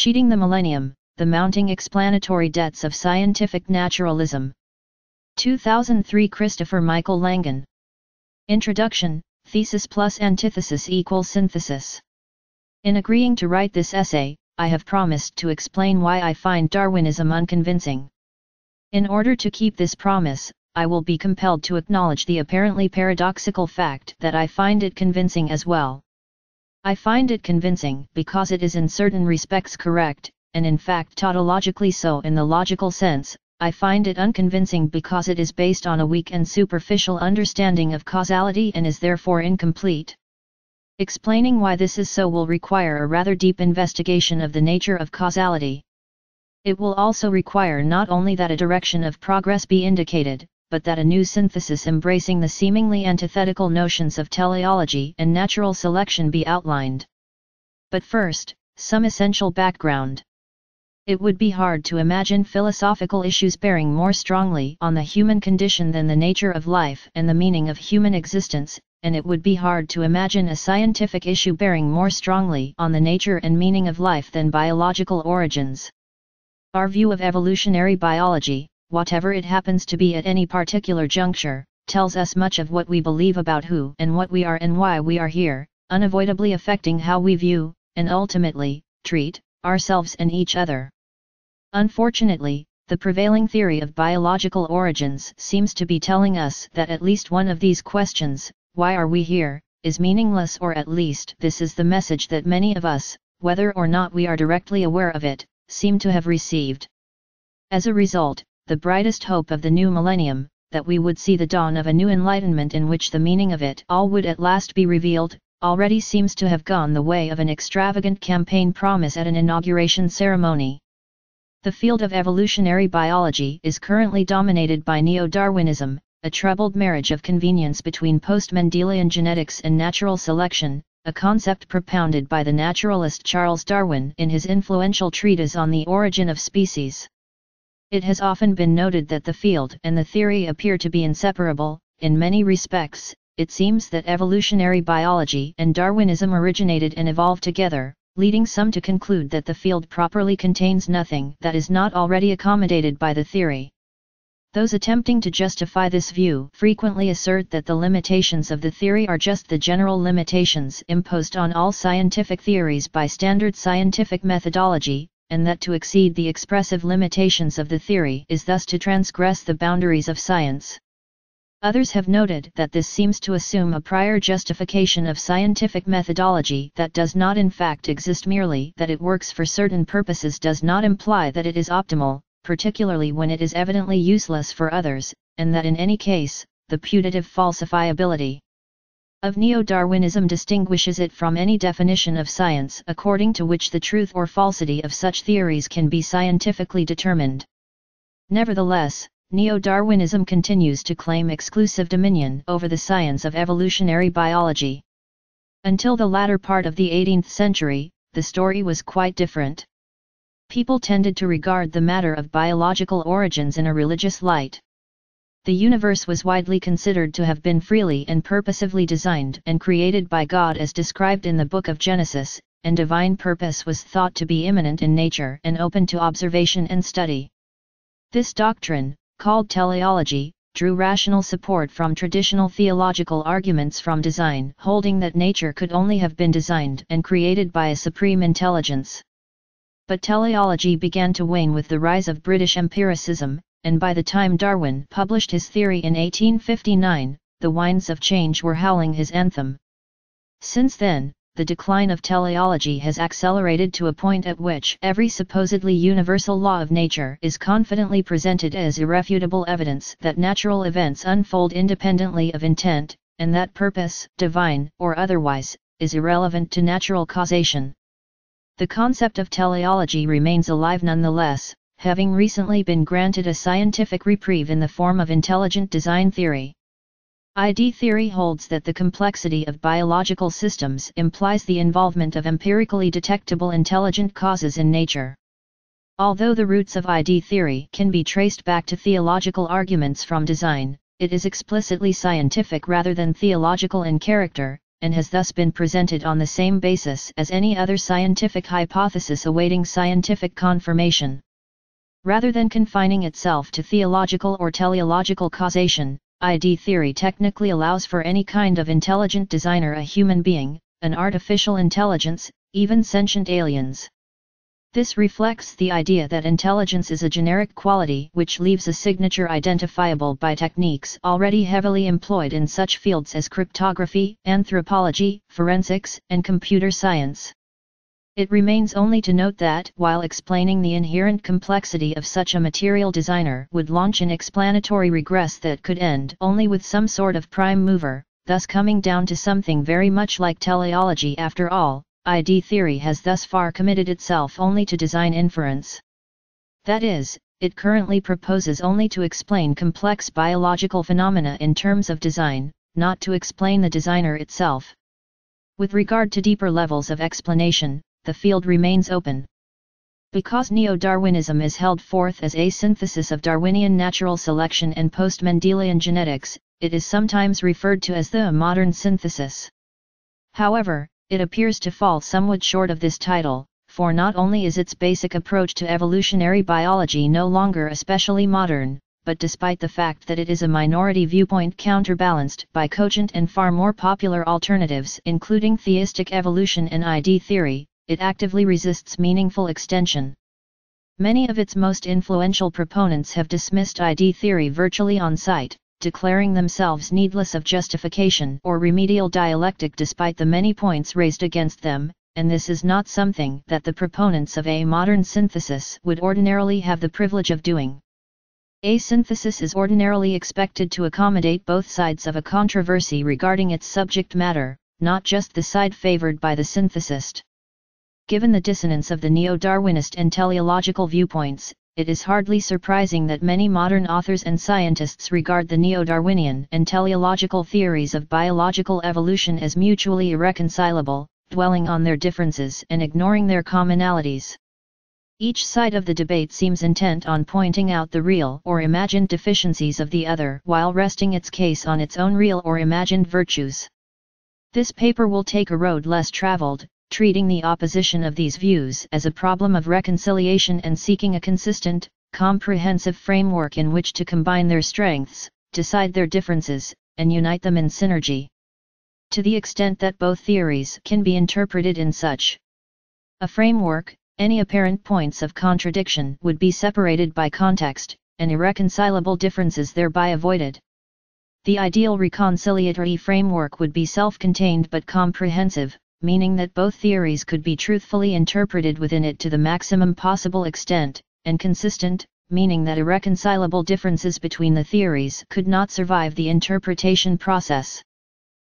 Cheating the Millennium, the Mounting Explanatory Debts of Scientific Naturalism. 2003 Christopher Michael Langan. Introduction, Thesis plus Antithesis equals Synthesis. In agreeing to write this essay, I have promised to explain why I find Darwinism unconvincing. In order to keep this promise, I will be compelled to acknowledge the apparently paradoxical fact that I find it convincing as well. I find it convincing because it is in certain respects correct, and in fact tautologically so in the logical sense. I find it unconvincing because it is based on a weak and superficial understanding of causality and is therefore incomplete. Explaining why this is so will require a rather deep investigation of the nature of causality. It will also require not only that a direction of progress be indicated, but that a new synthesis embracing the seemingly antithetical notions of teleology and natural selection be outlined. But first, some essential background. It would be hard to imagine philosophical issues bearing more strongly on the human condition than the nature of life and the meaning of human existence, and it would be hard to imagine a scientific issue bearing more strongly on the nature and meaning of life than biological origins. Our view of evolutionary biology, whatever it happens to be at any particular juncture, tells us much of what we believe about who and what we are and why we are here, unavoidably affecting how we view, and ultimately, treat, ourselves and each other. Unfortunately, the prevailing theory of biological origins seems to be telling us that at least one of these questions, why are we here, is meaningless, or at least this is the message that many of us, whether or not we are directly aware of it, seem to have received. As a result, the brightest hope of the new millennium, that we would see the dawn of a new enlightenment in which the meaning of it all would at last be revealed, already seems to have gone the way of an extravagant campaign promise at an inauguration ceremony. The field of evolutionary biology is currently dominated by Neo-Darwinism, a troubled marriage of convenience between post-Mendelian genetics and natural selection, a concept propounded by the naturalist Charles Darwin in his influential treatise on the origin of species. It has often been noted that the field and the theory appear to be inseparable. In many respects, it seems that evolutionary biology and Darwinism originated and evolved together, leading some to conclude that the field properly contains nothing that is not already accommodated by the theory. Those attempting to justify this view frequently assert that the limitations of the theory are just the general limitations imposed on all scientific theories by standard scientific methodology, and that to exceed the expressive limitations of the theory is thus to transgress the boundaries of science. Others have noted that this seems to assume a prior justification of scientific methodology that does not in fact exist. Merely that it works for certain purposes does not imply that it is optimal, particularly when it is evidently useless for others, and that in any case, the putative falsifiability of Neo-Darwinism distinguishes it from any definition of science according to which the truth or falsity of such theories can be scientifically determined. Nevertheless, Neo-Darwinism continues to claim exclusive dominion over the science of evolutionary biology. Until the latter part of the 18th century, the story was quite different. People tended to regard the matter of biological origins in a religious light. The universe was widely considered to have been freely and purposively designed and created by God as described in the book of Genesis, and divine purpose was thought to be immanent in nature and open to observation and study. This doctrine, called teleology, drew rational support from traditional theological arguments from design, holding that nature could only have been designed and created by a supreme intelligence. But teleology began to wane with the rise of British empiricism, and by the time Darwin published his theory in 1859, the winds of change were howling his anthem. Since then, the decline of teleology has accelerated to a point at which every supposedly universal law of nature is confidently presented as irrefutable evidence that natural events unfold independently of intent, and that purpose, divine or otherwise, is irrelevant to natural causation. The concept of teleology remains alive nonetheless, having recently been granted a scientific reprieve in the form of intelligent design theory. ID theory holds that the complexity of biological systems implies the involvement of empirically detectable intelligent causes in nature. Although the roots of ID theory can be traced back to theological arguments from design, it is explicitly scientific rather than theological in character, and has thus been presented on the same basis as any other scientific hypothesis awaiting scientific confirmation. Rather than confining itself to theological or teleological causation, ID theory technically allows for any kind of intelligent designer, a human being, an artificial intelligence, even sentient aliens. This reflects the idea that intelligence is a generic quality which leaves a signature identifiable by techniques already heavily employed in such fields as cryptography, anthropology, forensics, and computer science. It remains only to note that, while explaining the inherent complexity of such a material designer would launch an explanatory regress that could end only with some sort of prime mover, thus coming down to something very much like teleology after all, ID theory has thus far committed itself only to design inference. That is, it currently proposes only to explain complex biological phenomena in terms of design, not to explain the designer itself. With regard to deeper levels of explanation, the field remains open. Because Neo-Darwinism is held forth as a synthesis of Darwinian natural selection and post-Mendelian genetics, it is sometimes referred to as the modern synthesis. However, it appears to fall somewhat short of this title, for not only is its basic approach to evolutionary biology no longer especially modern, but despite the fact that it is a minority viewpoint counterbalanced by cogent and far more popular alternatives including theistic evolution and ID theory, it actively resists meaningful extension. Many of its most influential proponents have dismissed ID theory virtually on sight, declaring themselves needless of justification or remedial dialectic despite the many points raised against them, and this is not something that the proponents of a modern synthesis would ordinarily have the privilege of doing. A synthesis is ordinarily expected to accommodate both sides of a controversy regarding its subject matter, not just the side favored by the synthesist. Given the dissonance of the neo-Darwinist and teleological viewpoints, it is hardly surprising that many modern authors and scientists regard the neo-Darwinian and teleological theories of biological evolution as mutually irreconcilable, dwelling on their differences and ignoring their commonalities. Each side of the debate seems intent on pointing out the real or imagined deficiencies of the other while resting its case on its own real or imagined virtues. This paper will take a road less traveled, treating the opposition of these views as a problem of reconciliation and seeking a consistent, comprehensive framework in which to combine their strengths, decide their differences, and unite them in synergy. To the extent that both theories can be interpreted in such a framework, any apparent points of contradiction would be separated by context, and irreconcilable differences thereby avoided. The ideal reconciliatory framework would be self-contained but comprehensive, meaning that both theories could be truthfully interpreted within it to the maximum possible extent, and consistent, meaning that irreconcilable differences between the theories could not survive the interpretation process.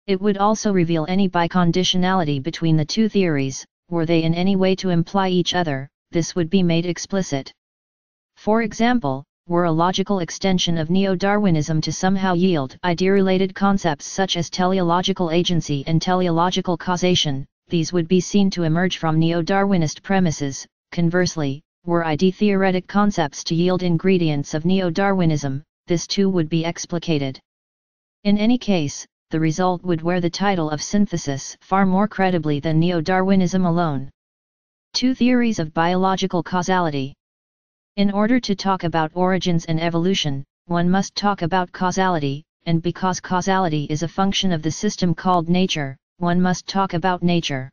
It would also reveal any biconditionality between the two theories. Were they in any way to imply each other, this would be made explicit. For example, were a logical extension of neo-Darwinism to somehow yield idea-related concepts such as teleological agency and teleological causation, these would be seen to emerge from neo-Darwinist premises. Conversely, were idea-theoretic concepts to yield ingredients of neo-Darwinism, this too would be explicated. In any case, the result would wear the title of synthesis far more credibly than neo-Darwinism alone. Two theories of biological causality. In order to talk about origins and evolution, one must talk about causality, and because causality is a function of the system called nature, one must talk about nature.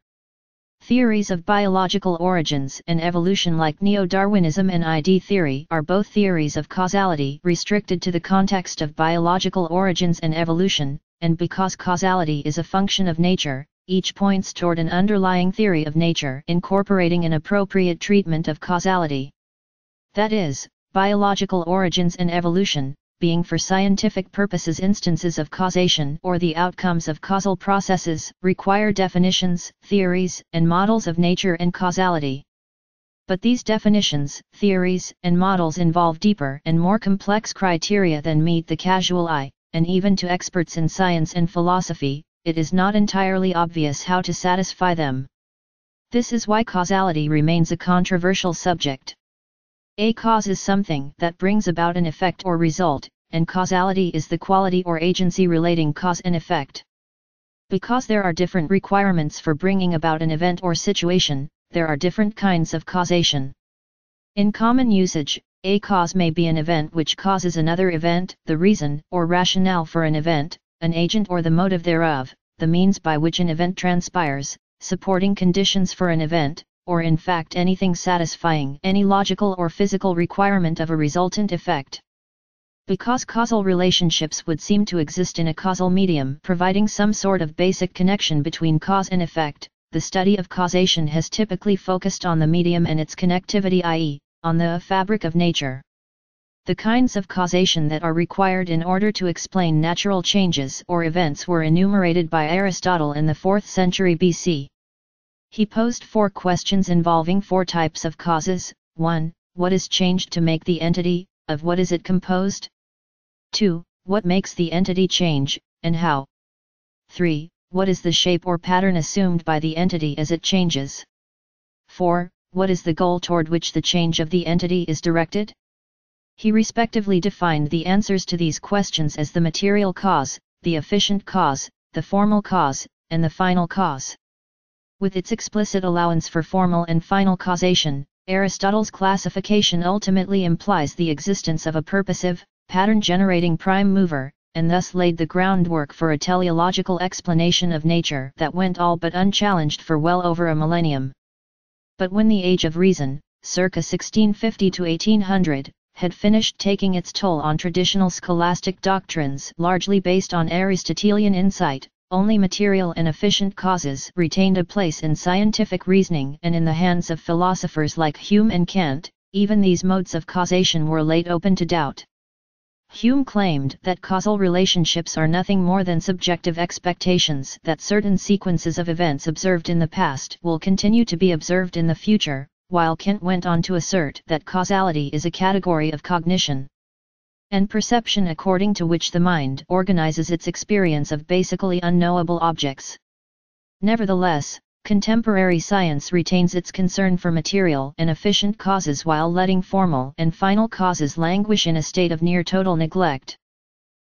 Theories of biological origins and evolution like neo-Darwinism and ID theory are both theories of causality restricted to the context of biological origins and evolution, and because causality is a function of nature, each points toward an underlying theory of nature incorporating an appropriate treatment of causality. That is, biological origins and evolution, being for scientific purposes instances of causation or the outcomes of causal processes, require definitions, theories, and models of nature and causality. But these definitions, theories, and models involve deeper and more complex criteria than meet the casual eye, and even to experts in science and philosophy, it is not entirely obvious how to satisfy them. This is why causality remains a controversial subject. A cause is something that brings about an effect or result, and causality is the quality or agency relating cause and effect. Because there are different requirements for bringing about an event or situation, there are different kinds of causation. In common usage, a cause may be an event which causes another event, the reason or rationale for an event, an agent or the motive thereof, the means by which an event transpires, supporting conditions for an event, or in fact anything satisfying any logical or physical requirement of a resultant effect. Because causal relationships would seem to exist in a causal medium providing some sort of basic connection between cause and effect, the study of causation has typically focused on the medium and its connectivity, i.e., on the fabric of nature. The kinds of causation that are required in order to explain natural changes or events were enumerated by Aristotle in the 4th century BC. He posed 4 questions involving 4 types of causes. 1. What is changed to make the entity, of what is it composed? 2. What makes the entity change, and how? 3. What is the shape or pattern assumed by the entity as it changes? 4. What is the goal toward which the change of the entity is directed? He respectively defined the answers to these questions as the material cause, the efficient cause, the formal cause, and the final cause. With its explicit allowance for formal and final causation, Aristotle's classification ultimately implies the existence of a purposive, pattern-generating prime mover, and thus laid the groundwork for a teleological explanation of nature that went all but unchallenged for well over a millennium. But when the Age of Reason, circa 1650 to 1800, had finished taking its toll on traditional scholastic doctrines largely based on Aristotelian insight, only material and efficient causes retained a place in scientific reasoning, and in the hands of philosophers like Hume and Kant, even these modes of causation were laid open to doubt. Hume claimed that causal relationships are nothing more than subjective expectations that certain sequences of events observed in the past will continue to be observed in the future, while Kant went on to assert that causality is a category of cognition and perception according to which the mind organizes its experience of basically unknowable objects. Nevertheless, contemporary science retains its concern for material and efficient causes while letting formal and final causes languish in a state of near total neglect.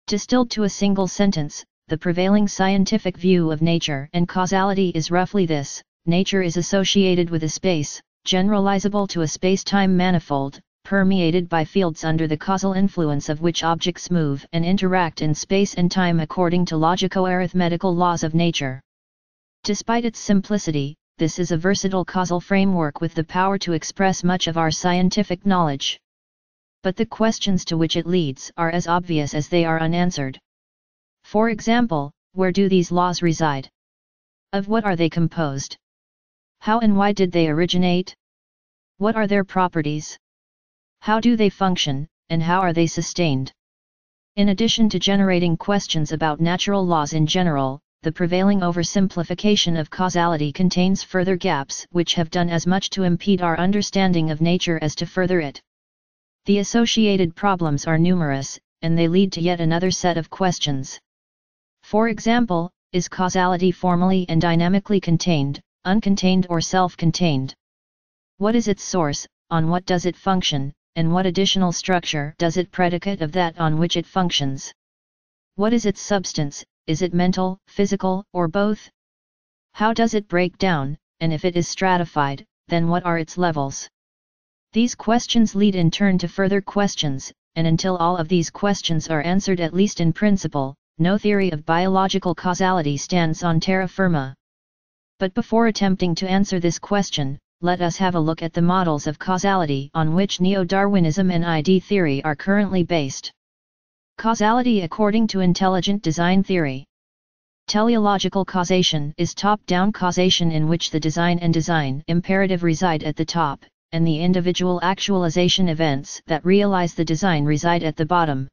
Distilled to a single sentence, the prevailing scientific view of nature and causality is roughly this: nature is associated with a space, generalizable to a space-time manifold, permeated by fields under the causal influence of which objects move and interact in space and time according to logico-arithmetical laws of nature. Despite its simplicity, this is a versatile causal framework with the power to express much of our scientific knowledge. But the questions to which it leads are as obvious as they are unanswered. For example, where do these laws reside? Of what are they composed? How and why did they originate? What are their properties? How do they function, and how are they sustained? In addition to generating questions about natural laws in general, the prevailing oversimplification of causality contains further gaps which have done as much to impede our understanding of nature as to further it. The associated problems are numerous, and they lead to yet another set of questions. For example, is causality formally and dynamically contained, uncontained or self-contained? What is its source, on what does it function, and what additional structure does it predicate of that on which it functions? What is its substance? Is it mental, physical, or both? How does it break down, and if it is stratified, then what are its levels? These questions lead in turn to further questions, and until all of these questions are answered at least in principle, no theory of biological causality stands on terra firma. But before attempting to answer this question, let us have a look at the models of causality on which Neo-Darwinism and ID theory are currently based. Causality according to intelligent design theory. Teleological causation is top-down causation in which the design and design imperative reside at the top, and the individual actualization events that realize the design reside at the bottom.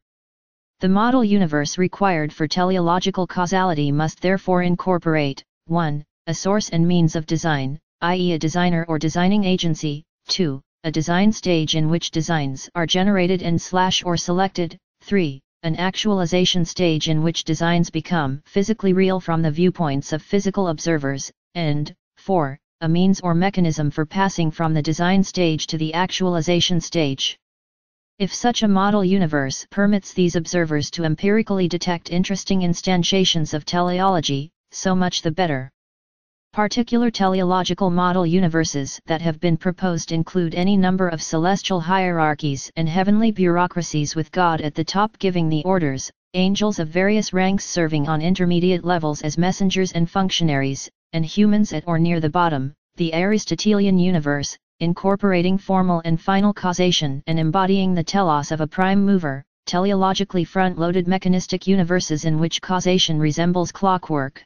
The model universe required for teleological causality must therefore incorporate 1. A source and means of design, i.e. a designer or designing agency, 2. A design stage in which designs are generated and/or selected, 3. An actualization stage in which designs become physically real from the viewpoints of physical observers, and 4. A means or mechanism for passing from the design stage to the actualization stage. If such a model universe permits these observers to empirically detect interesting instantiations of teleology, so much the better. Particular teleological model universes that have been proposed include any number of celestial hierarchies and heavenly bureaucracies with God at the top giving the orders, angels of various ranks serving on intermediate levels as messengers and functionaries, and humans at or near the bottom, the Aristotelian Universe, incorporating formal and final causation and embodying the telos of a prime mover, teleologically front-loaded mechanistic universes in which causation resembles clockwork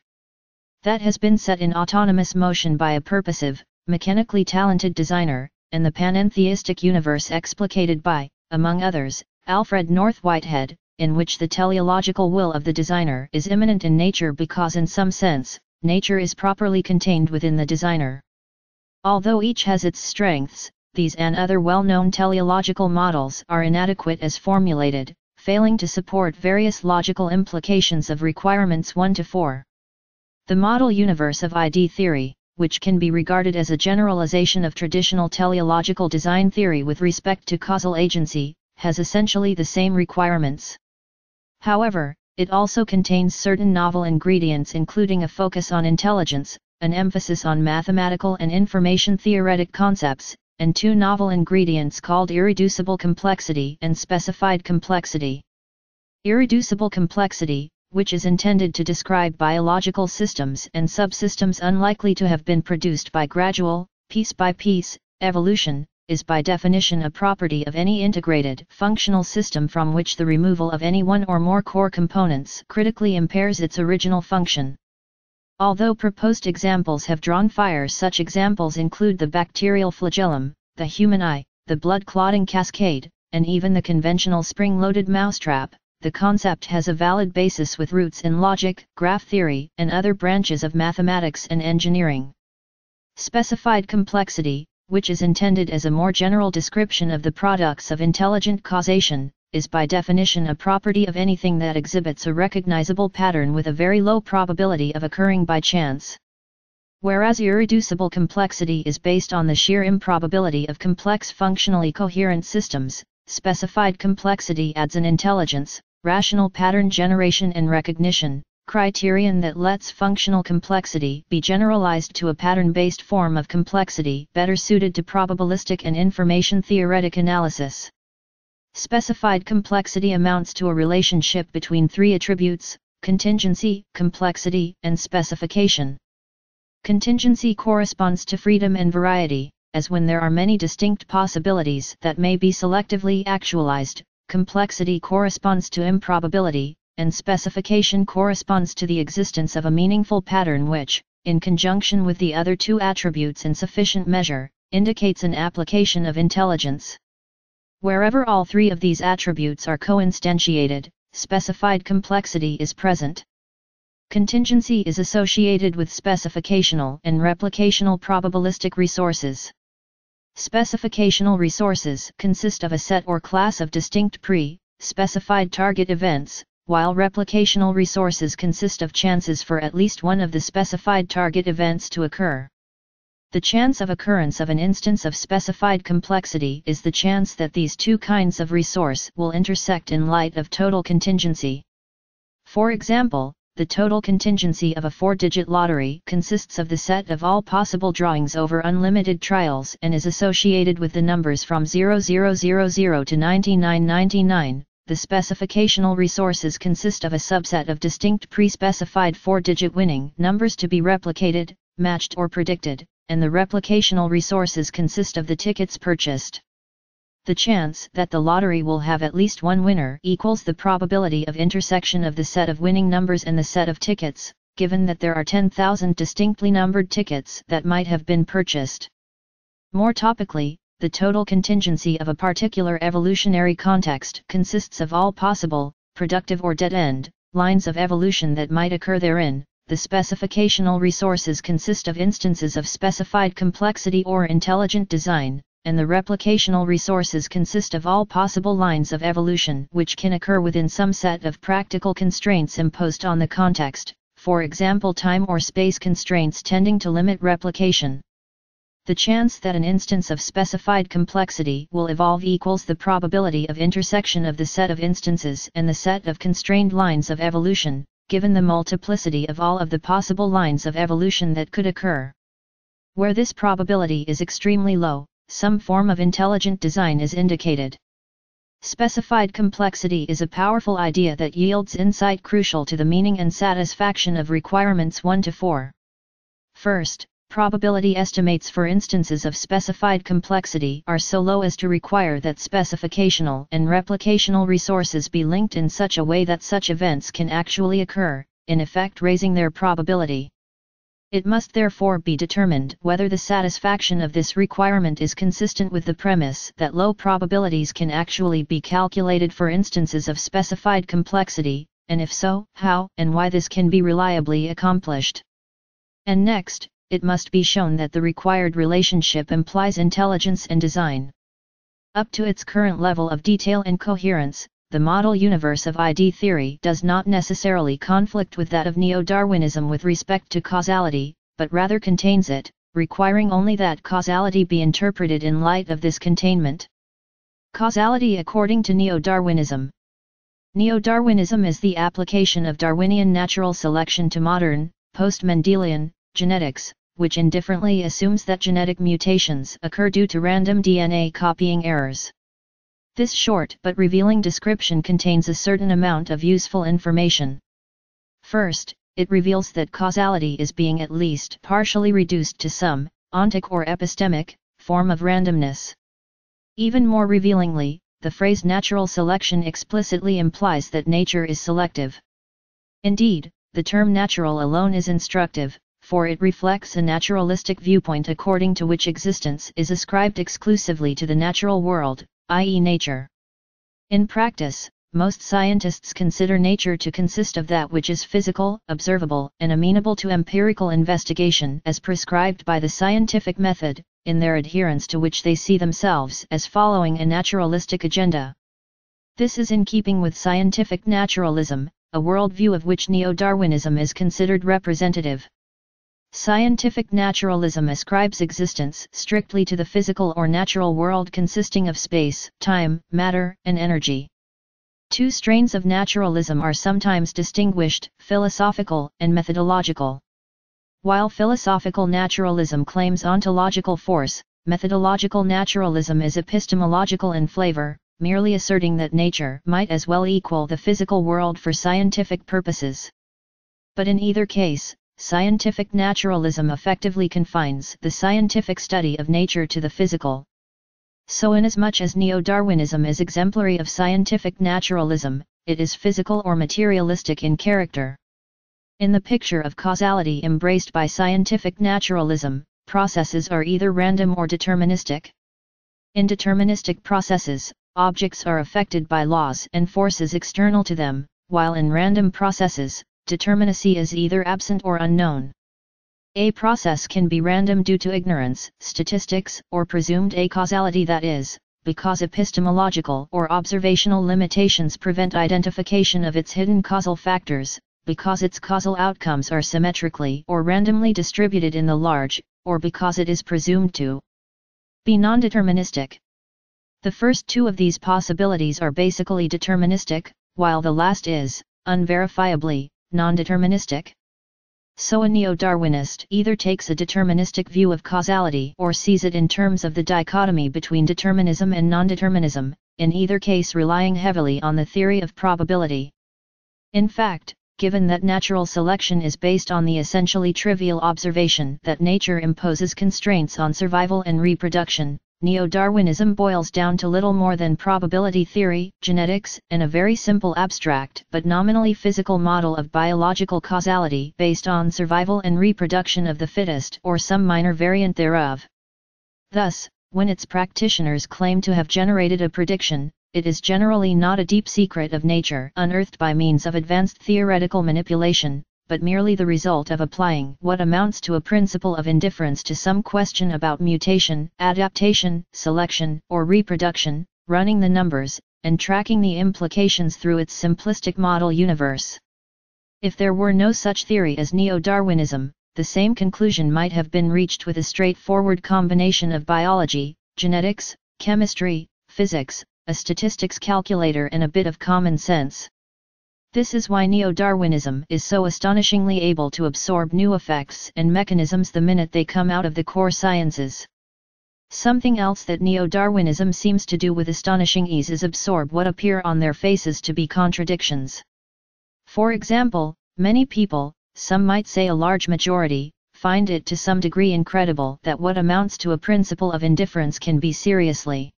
that has been set in autonomous motion by a purposive, mechanically talented designer, and the panentheistic universe explicated by, among others, Alfred North Whitehead, in which the teleological will of the designer is immanent in nature because in some sense, nature is properly contained within the designer. Although each has its strengths, these and other well-known teleological models are inadequate as formulated, failing to support various logical implications of requirements 1 to 4. The model universe of ID theory, which can be regarded as a generalization of traditional teleological design theory with respect to causal agency, has essentially the same requirements. However, it also contains certain novel ingredients including a focus on intelligence, an emphasis on mathematical and information theoretic concepts, and two novel ingredients called irreducible complexity and specified complexity. Irreducible complexity, which is intended to describe biological systems and subsystems unlikely to have been produced by gradual, piece-by-piece, evolution, is by definition a property of any integrated, functional system from which the removal of any one or more core components critically impairs its original function. Although proposed examples have drawn fire, such examples include the bacterial flagellum, the human eye, the blood-clotting cascade, and even the conventional spring-loaded mousetrap. The concept has a valid basis with roots in logic, graph theory, and other branches of mathematics and engineering. Specified complexity, which is intended as a more general description of the products of intelligent causation, is by definition a property of anything that exhibits a recognizable pattern with a very low probability of occurring by chance. Whereas irreducible complexity is based on the sheer improbability of complex functionally coherent systems, specified complexity adds an intelligence, rational pattern generation and recognition, criterion that lets functional complexity be generalized to a pattern-based form of complexity better suited to probabilistic and information theoretic analysis. Specified complexity amounts to a relationship between three attributes: contingency, complexity, and specification. Contingency corresponds to freedom and variety, as when there are many distinct possibilities that may be selectively actualized. Complexity corresponds to improbability, and specification corresponds to the existence of a meaningful pattern which, in conjunction with the other two attributes in sufficient measure, indicates an application of intelligence. Wherever all three of these attributes are co-instantiated, specified complexity is present. Contingency is associated with specificational and replicational probabilistic resources. Specificational resources consist of a set or class of distinct pre-specified target events, while replicational resources consist of chances for at least one of the specified target events to occur. The chance of occurrence of an instance of specified complexity is the chance that these two kinds of resource will intersect in light of total contingency. For example, the total contingency of a 4-digit lottery consists of the set of all possible drawings over unlimited trials and is associated with the numbers from 0000 to 9999. The specificational resources consist of a subset of distinct pre-specified 4-digit winning numbers to be replicated, matched or predicted, and the replicational resources consist of the tickets purchased. The chance that the lottery will have at least one winner equals the probability of intersection of the set of winning numbers and the set of tickets, given that there are 10,000 distinctly numbered tickets that might have been purchased. More topically, the total contingency of a particular evolutionary context consists of all possible, productive or dead-end, lines of evolution that might occur therein. The specificational resources consist of instances of specified complexity or intelligent design, and the replicational resources consist of all possible lines of evolution which can occur within some set of practical constraints imposed on the context, for example time or space constraints tending to limit replication. The chance that an instance of specified complexity will evolve equals the probability of intersection of the set of instances and the set of constrained lines of evolution, given the multiplicity of all of the possible lines of evolution that could occur. Where this probability is extremely low, some form of intelligent design is indicated. Specified complexity is a powerful idea that yields insight crucial to the meaning and satisfaction of requirements 1 to 4. First, probability estimates for instances of specified complexity are so low as to require that specificational and replicational resources be linked in such a way that such events can actually occur, in effect raising their probability. It must therefore be determined whether the satisfaction of this requirement is consistent with the premise that low probabilities can actually be calculated for instances of specified complexity, and if so, how and why this can be reliably accomplished. And next, it must be shown that the required relationship implies intelligence and design. Up to its current level of detail and coherence, the model universe of ID theory does not necessarily conflict with that of Neo-Darwinism with respect to causality, but rather contains it, requiring only that causality be interpreted in light of this containment. Causality according to Neo-Darwinism. Neo-Darwinism is the application of Darwinian natural selection to modern, post-Mendelian, genetics, which indifferently assumes that genetic mutations occur due to random DNA copying errors. This short but revealing description contains a certain amount of useful information. First, it reveals that causality is being at least partially reduced to some, ontic or epistemic, form of randomness. Even more revealingly, the phrase natural selection explicitly implies that nature is selective. Indeed, the term natural alone is instructive, for it reflects a naturalistic viewpoint according to which existence is ascribed exclusively to the natural world, i.e. nature. In practice, most scientists consider nature to consist of that which is physical, observable, and amenable to empirical investigation as prescribed by the scientific method, in their adherence to which they see themselves as following a naturalistic agenda. This is in keeping with scientific naturalism, a worldview of which Neo-Darwinism is considered representative. Scientific naturalism ascribes existence strictly to the physical or natural world consisting of space, time, matter, and energy. Two strains of naturalism are sometimes distinguished, philosophical and methodological. While philosophical naturalism claims ontological force, methodological naturalism is epistemological in flavor, merely asserting that nature might as well equal the physical world for scientific purposes. But in either case, scientific naturalism effectively confines the scientific study of nature to the physical. So inasmuch as Neo-Darwinism is exemplary of scientific naturalism, it is physical or materialistic in character. In the picture of causality embraced by scientific naturalism, processes are either random or deterministic. In deterministic processes, objects are affected by laws and forces external to them, while in random processes, determinacy is either absent or unknown. A process can be random due to ignorance, statistics, or presumed acausality, that is, because epistemological or observational limitations prevent identification of its hidden causal factors, because its causal outcomes are symmetrically or randomly distributed in the large, or because it is presumed to be non-deterministic. The first two of these possibilities are basically deterministic, while the last is, unverifiably, non-deterministic. So a neo-Darwinist either takes a deterministic view of causality or sees it in terms of the dichotomy between determinism and non-determinism, in either case relying heavily on the theory of probability. In fact, given that natural selection is based on the essentially trivial observation that nature imposes constraints on survival and reproduction, Neo-Darwinism boils down to little more than probability theory, genetics, and a very simple abstract but nominally physical model of biological causality based on survival and reproduction of the fittest or some minor variant thereof. Thus, when its practitioners claim to have generated a prediction, it is generally not a deep secret of nature unearthed by means of advanced theoretical manipulation, but merely the result of applying what amounts to a principle of indifference to some question about mutation, adaptation, selection, or reproduction, running the numbers, and tracking the implications through its simplistic model universe. If there were no such theory as Neo-Darwinism, the same conclusion might have been reached with a straightforward combination of biology, genetics, chemistry, physics, a statistics calculator and a bit of common sense. This is why Neo-Darwinism is so astonishingly able to absorb new effects and mechanisms the minute they come out of the core sciences. Something else that Neo-Darwinism seems to do with astonishing ease is absorb what appear on their faces to be contradictions. For example, many people, some might say a large majority, find it to some degree incredible that what amounts to a principle of indifference can be seriously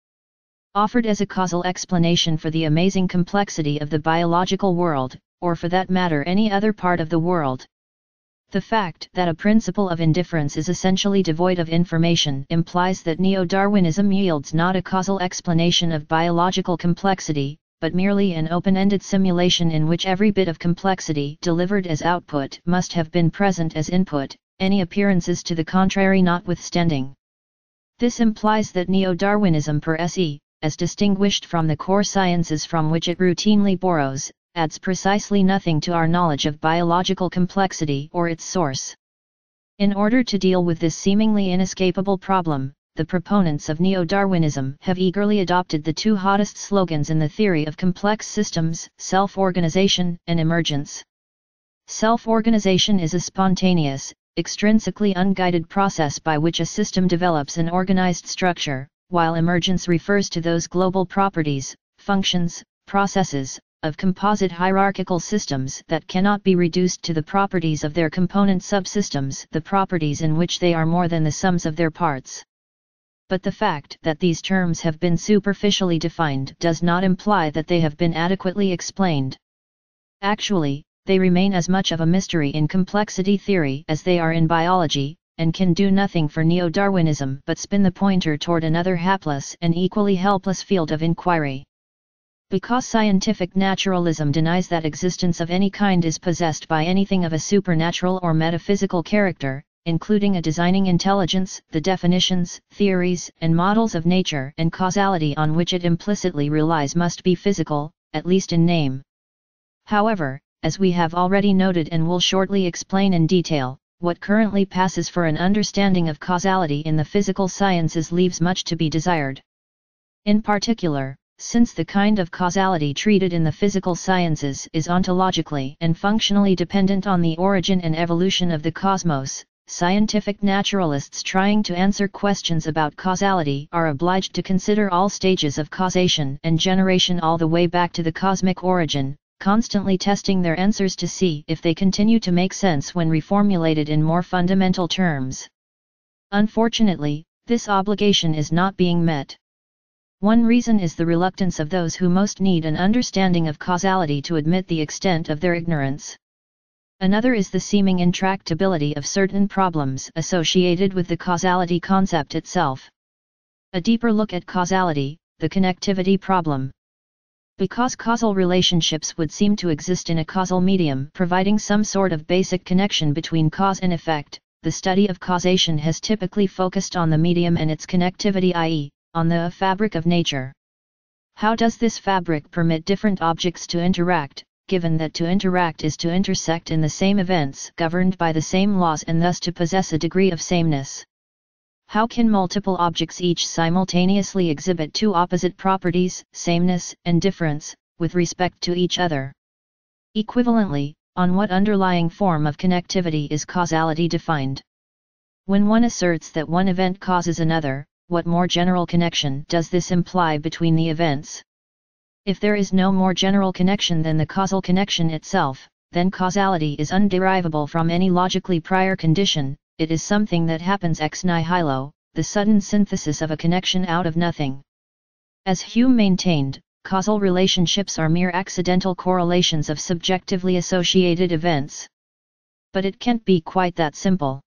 offered as a causal explanation for the amazing complexity of the biological world, or for that matter any other part of the world. The fact that a principle of indifference is essentially devoid of information implies that Neo-Darwinism yields not a causal explanation of biological complexity, but merely an open-ended simulation in which every bit of complexity delivered as output must have been present as input, any appearances to the contrary notwithstanding. This implies that Neo-Darwinism per se, as distinguished from the core sciences from which it routinely borrows, adds precisely nothing to our knowledge of biological complexity or its source. In order to deal with this seemingly inescapable problem, the proponents of Neo-Darwinism have eagerly adopted the two hottest slogans in the theory of complex systems: self-organization and emergence. Self-organization is a spontaneous, extrinsically unguided process by which a system develops an organized structure, while emergence refers to those global properties, functions, processes, of composite hierarchical systems that cannot be reduced to the properties of their component subsystems, the properties in which they are more than the sums of their parts. But the fact that these terms have been superficially defined does not imply that they have been adequately explained. Actually, they remain as much of a mystery in complexity theory as they are in biology, and can do nothing for Neo-Darwinism but spin the pointer toward another hapless and equally helpless field of inquiry. Because scientific naturalism denies that existence of any kind is possessed by anything of a supernatural or metaphysical character, including a designing intelligence, the definitions, theories, and models of nature and causality on which it implicitly relies must be physical, at least in name. However, as we have already noted and will shortly explain in detail, what currently passes for an understanding of causality in the physical sciences leaves much to be desired. In particular, since the kind of causality treated in the physical sciences is ontologically and functionally dependent on the origin and evolution of the cosmos, scientific naturalists trying to answer questions about causality are obliged to consider all stages of causation and generation all the way back to the cosmic origin, constantly testing their answers to see if they continue to make sense when reformulated in more fundamental terms. Unfortunately, this obligation is not being met. One reason is the reluctance of those who most need an understanding of causality to admit the extent of their ignorance. Another is the seeming intractability of certain problems associated with the causality concept itself. A deeper look at causality, the connectivity problem. Because causal relationships would seem to exist in a causal medium providing some sort of basic connection between cause and effect, the study of causation has typically focused on the medium and its connectivity, i.e., on the fabric of nature. How does this fabric permit different objects to interact, given that to interact is to intersect in the same events governed by the same laws and thus to possess a degree of sameness? How can multiple objects each simultaneously exhibit two opposite properties, sameness and difference, with respect to each other? Equivalently, on what underlying form of connectivity is causality defined? When one asserts that one event causes another, what more general connection does this imply between the events? If there is no more general connection than the causal connection itself, then causality is underivable from any logically prior condition. It is something that happens ex nihilo, the sudden synthesis of a connection out of nothing. As Hume maintained, causal relationships are mere accidental correlations of subjectively associated events. But it can't be quite that simple.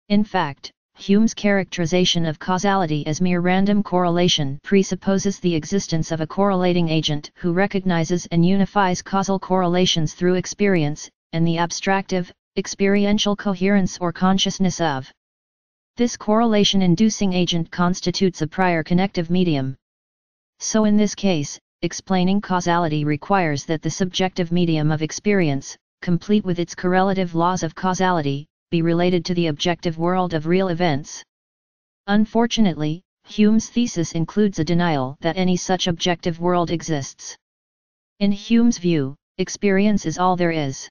In fact, Hume's characterization of causality as mere random correlation presupposes the existence of a correlating agent who recognizes and unifies causal correlations through experience, and the abstractive, experiential coherence or consciousness of this correlation-inducing agent constitutes a prior connective medium. So in this case, explaining causality requires that the subjective medium of experience, complete with its correlative laws of causality, be related to the objective world of real events. Unfortunately, Hume's thesis includes a denial that any such objective world exists. In Hume's view, Experience is all there is.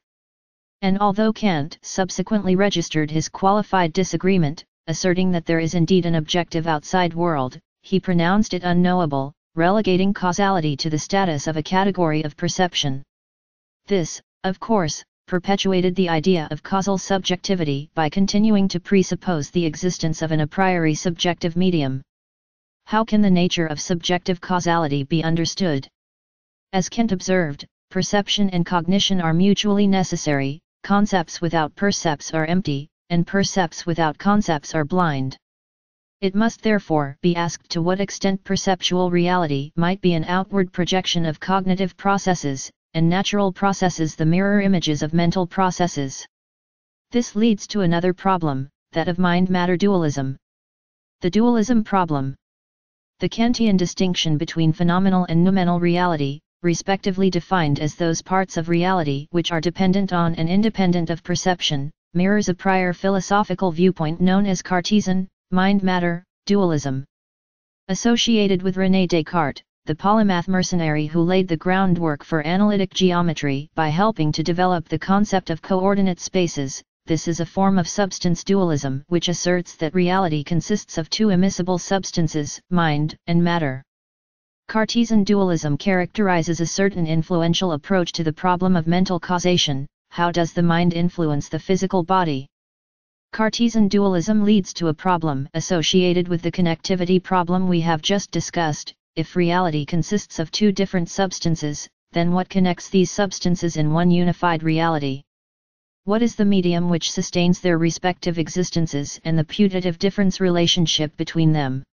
And although Kant subsequently registered his qualified disagreement, asserting that there is indeed an objective outside world, he pronounced it unknowable, relegating causality to the status of a category of perception. This, of course, perpetuated the idea of causal subjectivity by continuing to presuppose the existence of an a priori subjective medium. How can the nature of subjective causality be understood? As Kant observed, perception and cognition are mutually necessary, concepts without percepts are empty, and percepts without concepts are blind. It must therefore be asked to what extent perceptual reality might be an outward projection of cognitive processes, and natural processes the mirror images of mental processes. This leads to another problem, that of mind-matter dualism. The dualism problem. The Kantian distinction between phenomenal and noumenal reality, respectively defined as those parts of reality which are dependent on and independent of perception, mirrors a prior philosophical viewpoint known as Cartesian mind-matter dualism. Associated with René Descartes, the polymath mercenary who laid the groundwork for analytic geometry by helping to develop the concept of coordinate spaces, this is a form of substance dualism which asserts that reality consists of two immiscible substances, mind and matter. Cartesian dualism characterizes a certain influential approach to the problem of mental causation. How does the mind influence the physical body? Cartesian dualism leads to a problem associated with the connectivity problem we have just discussed. If reality consists of two different substances, then what connects these substances in one unified reality? What is the medium which sustains their respective existences and the putative difference relationship between them?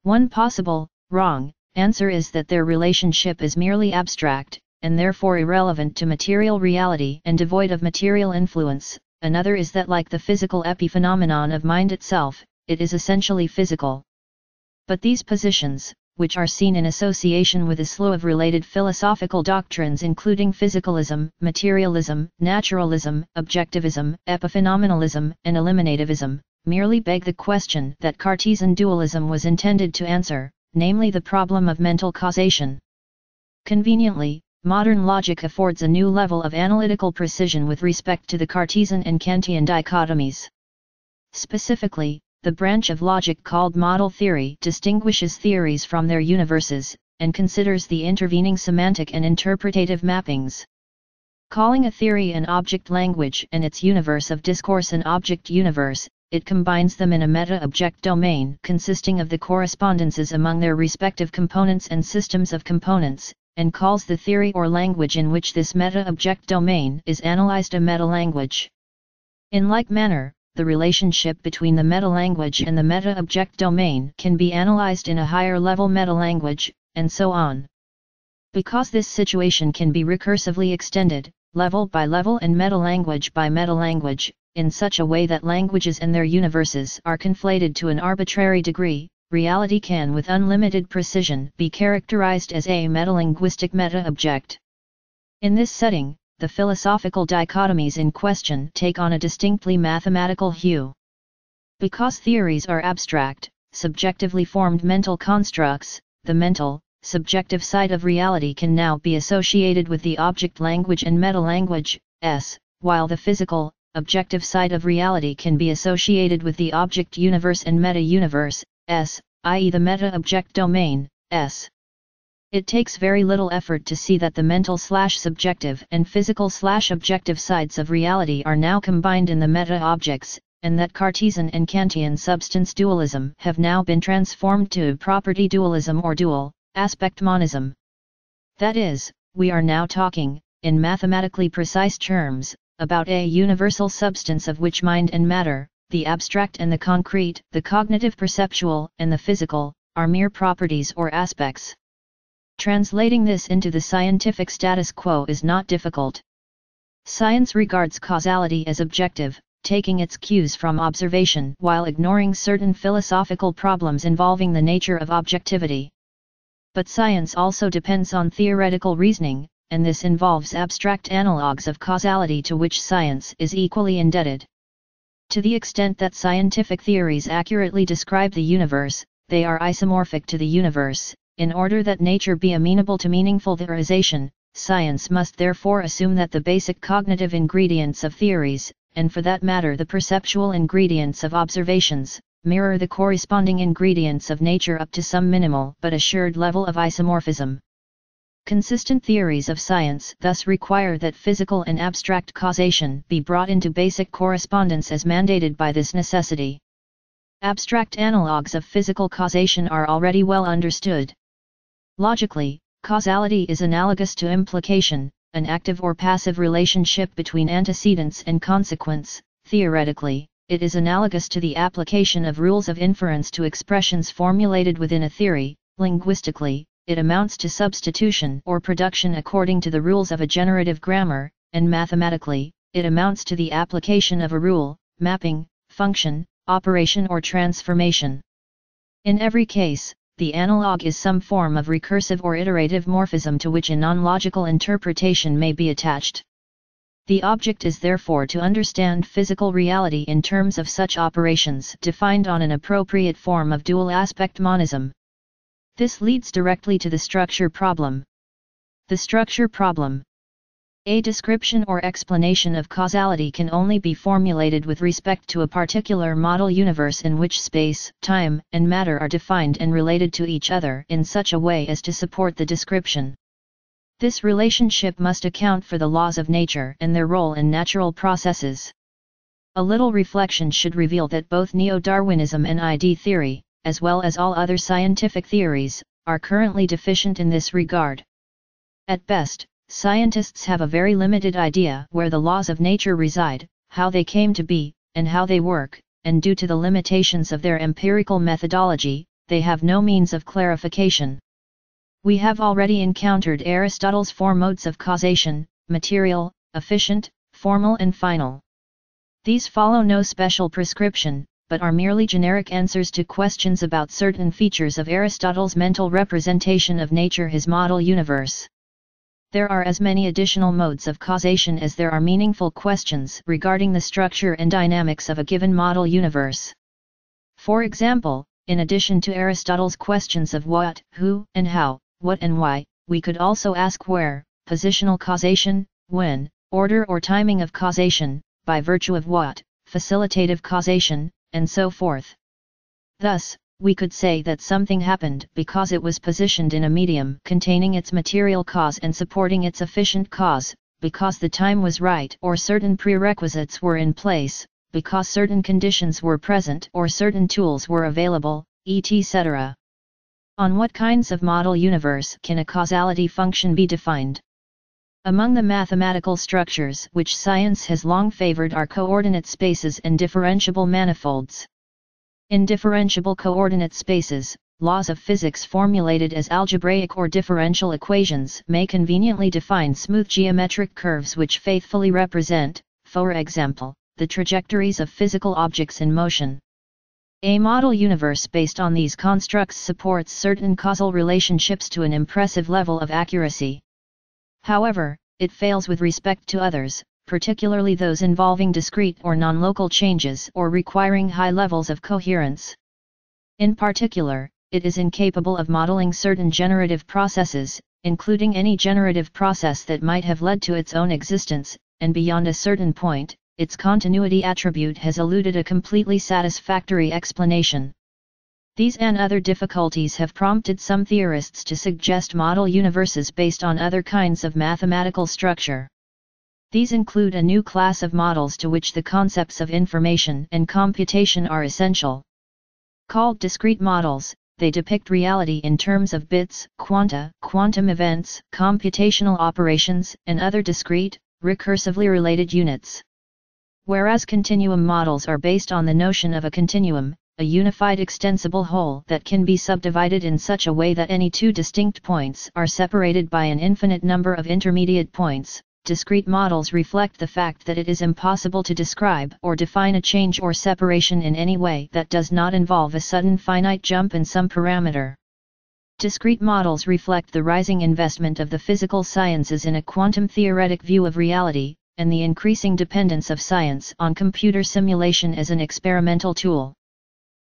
One possible, wrong, answer is that their relationship is merely abstract, and therefore irrelevant to material reality and devoid of material influence. Another is that like the physical epiphenomenon of mind itself, it is essentially physical. But these positions, which are seen in association with a slew of related philosophical doctrines including physicalism, materialism, naturalism, objectivism, epiphenomenalism, and eliminativism, merely beg the question that Cartesian dualism was intended to answer, namely the problem of mental causation. Conveniently, modern logic affords a new level of analytical precision with respect to the Cartesian and Kantian dichotomies. Specifically, the branch of logic called model theory distinguishes theories from their universes, and considers the intervening semantic and interpretative mappings. Calling a theory an object language and its universe of discourse an object universe, it combines them in a meta-object domain consisting of the correspondences among their respective components and systems of components, and calls the theory or language in which this meta-object domain is analyzed a meta-language. In like manner, the relationship between the meta-language and the meta-object domain can be analyzed in a higher-level meta-language, and so on. Because this situation can be recursively extended, level by level and meta-language by meta-language, in such a way that languages and their universes are conflated to an arbitrary degree, reality can with unlimited precision be characterized as a metalinguistic meta-object. In this setting, the philosophical dichotomies in question take on a distinctly mathematical hue. Because theories are abstract, subjectively formed mental constructs, the mental, subjective side of reality can now be associated with the object language and meta-language, S, while the physical, objective side of reality can be associated with the object universe and meta-universe, S, i.e. the meta-object domain, S. It takes very little effort to see that the mental/subjective and physical/objective sides of reality are now combined in the meta-objects, and that Cartesian and Kantian substance dualism have now been transformed to property dualism or dual, aspect monism. That is, we are now talking, in mathematically precise terms, about a universal substance of which mind and matter, the abstract and the concrete, the cognitive perceptual and the physical, are mere properties or aspects. Translating this into the scientific status quo is not difficult. Science regards causality as objective, taking its cues from observation while ignoring certain philosophical problems involving the nature of objectivity. But science also depends on theoretical reasoning, and this involves abstract analogues of causality to which science is equally indebted. To the extent that scientific theories accurately describe the universe, they are isomorphic to the universe. In order that nature be amenable to meaningful theorization, science must therefore assume that the basic cognitive ingredients of theories, and for that matter the perceptual ingredients of observations, mirror the corresponding ingredients of nature up to some minimal but assured level of isomorphism. Consistent theories of science thus require that physical and abstract causation be brought into basic correspondence as mandated by this necessity. Abstract analogues of physical causation are already well understood. Logically, causality is analogous to implication, an active or passive relationship between antecedents and consequents. Theoretically, it is analogous to the application of rules of inference to expressions formulated within a theory. Linguistically, it amounts to substitution or production according to the rules of a generative grammar, and mathematically, it amounts to the application of a rule, mapping, function, operation or transformation. In every case, the analog is some form of recursive or iterative morphism to which a non-logical interpretation may be attached. The object is therefore to understand physical reality in terms of such operations defined on an appropriate form of dual-aspect monism. This leads directly to the structure problem. The structure problem. A description or explanation of causality can only be formulated with respect to a particular model universe in which space, time, and matter are defined and related to each other in such a way as to support the description. This relationship must account for the laws of nature and their role in natural processes. A little reflection should reveal that both Neo-Darwinism and ID theory, as well as all other scientific theories, are currently deficient in this regard. At best, scientists have a very limited idea where the laws of nature reside, how they came to be, and how they work, and due to the limitations of their empirical methodology, they have no means of clarification. We have already encountered Aristotle's four modes of causation: material, efficient, formal and final. These follow no special prescription, but are merely generic answers to questions about certain features of Aristotle's mental representation of nature, his model universe. There are as many additional modes of causation as there are meaningful questions regarding the structure and dynamics of a given model universe. For example, in addition to Aristotle's questions of what, who, and how, what and why, we could also ask where, positional causation, when, order or timing of causation, by virtue of what, facilitative causation, and so forth. Thus, we could say that something happened because it was positioned in a medium containing its material cause and supporting its efficient cause, because the time was right or certain prerequisites were in place, because certain conditions were present or certain tools were available, etc. On what kinds of model universe can a causality function be defined? Among the mathematical structures which science has long favored are coordinate spaces and differentiable manifolds. In differentiable coordinate spaces, laws of physics formulated as algebraic or differential equations may conveniently define smooth geometric curves which faithfully represent, for example, the trajectories of physical objects in motion. A model universe based on these constructs supports certain causal relationships to an impressive level of accuracy. However, it fails with respect to others, particularly those involving discrete or non-local changes or requiring high levels of coherence. In particular, it is incapable of modeling certain generative processes, including any generative process that might have led to its own existence, and beyond a certain point, its continuity attribute has eluded a completely satisfactory explanation. These and other difficulties have prompted some theorists to suggest model universes based on other kinds of mathematical structure. These include a new class of models to which the concepts of information and computation are essential. Called discrete models, they depict reality in terms of bits, quanta, quantum events, computational operations, and other discrete, recursively related units. Whereas continuum models are based on the notion of a continuum, a unified extensible whole that can be subdivided in such a way that any two distinct points are separated by an infinite number of intermediate points. Discrete models reflect the fact that it is impossible to describe or define a change or separation in any way that does not involve a sudden finite jump in some parameter. Discrete models reflect the rising investment of the physical sciences in a quantum theoretic view of reality, and the increasing dependence of science on computer simulation as an experimental tool.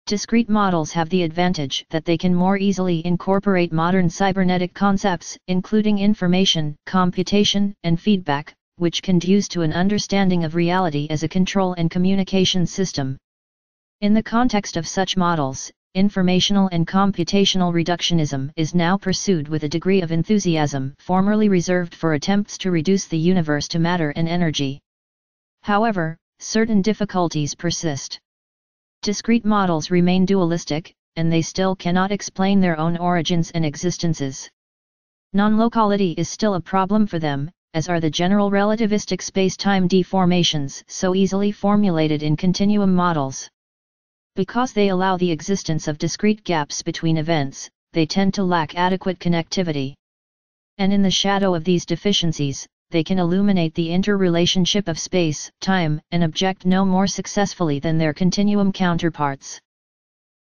Discrete models have the advantage that they can more easily incorporate modern cybernetic concepts, including information, computation, and feedback, which conduce to an understanding of reality as a control and communication system. In the context of such models, informational and computational reductionism is now pursued with a degree of enthusiasm formerly reserved for attempts to reduce the universe to matter and energy. However, certain difficulties persist. Discrete models remain dualistic, and they still cannot explain their own origins and existences. Non-locality is still a problem for them, as are the general relativistic space-time deformations so easily formulated in continuum models. Because they allow the existence of discrete gaps between events, they tend to lack adequate connectivity. And in the shadow of these deficiencies, they can illuminate the interrelationship of space, time, and object no more successfully than their continuum counterparts.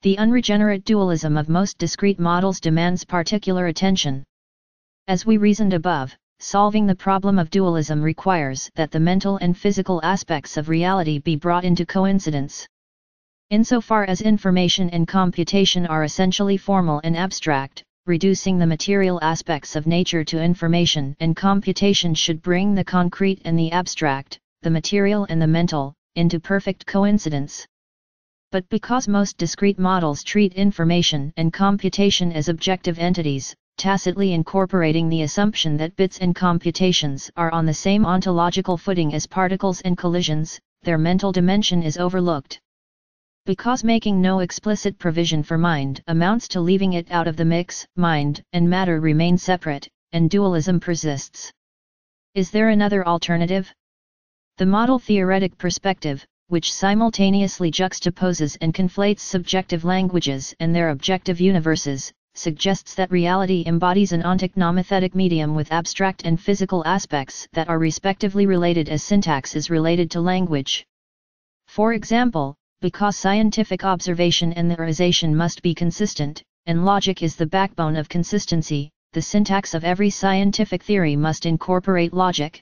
The unregenerate dualism of most discrete models demands particular attention. As we reasoned above, solving the problem of dualism requires that the mental and physical aspects of reality be brought into coincidence. Insofar as information and computation are essentially formal and abstract, reducing the material aspects of nature to information and computation should bring the concrete and the abstract, the material and the mental, into perfect coincidence. But because most discrete models treat information and computation as objective entities, tacitly incorporating the assumption that bits and computations are on the same ontological footing as particles and collisions, their mental dimension is overlooked. Because making no explicit provision for mind amounts to leaving it out of the mix, mind and matter remain separate, and dualism persists. Is there another alternative? The model-theoretic perspective, which simultaneously juxtaposes and conflates subjective languages and their objective universes, suggests that reality embodies an ontic nomothetic medium with abstract and physical aspects that are respectively related as syntax is related to language. For example, because scientific observation and theorization must be consistent, and logic is the backbone of consistency, the syntax of every scientific theory must incorporate logic.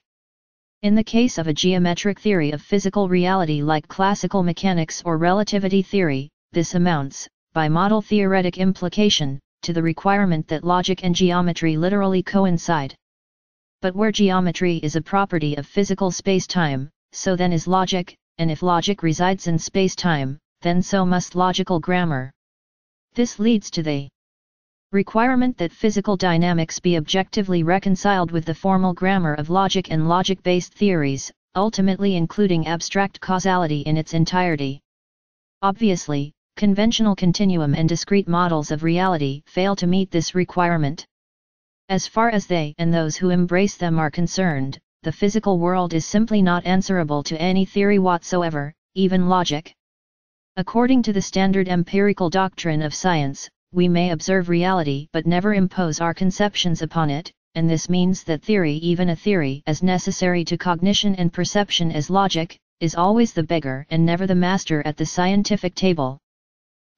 In the case of a geometric theory of physical reality like classical mechanics or relativity theory, this amounts, by model-theoretic implication, to the requirement that logic and geometry literally coincide. But where geometry is a property of physical space-time, so then is logic, and if logic resides in space-time, then so must logical grammar. This leads to the requirement that physical dynamics be objectively reconciled with the formal grammar of logic and logic-based theories, ultimately including abstract causality in its entirety. Obviously, conventional continuum and discrete models of reality fail to meet this requirement. As far as they and those who embrace them are concerned, the physical world is simply not answerable to any theory whatsoever, even logic. According to the standard empirical doctrine of science, we may observe reality but never impose our conceptions upon it, and this means that theory, even a theory as necessary to cognition and perception as logic, is always the beggar and never the master at the scientific table.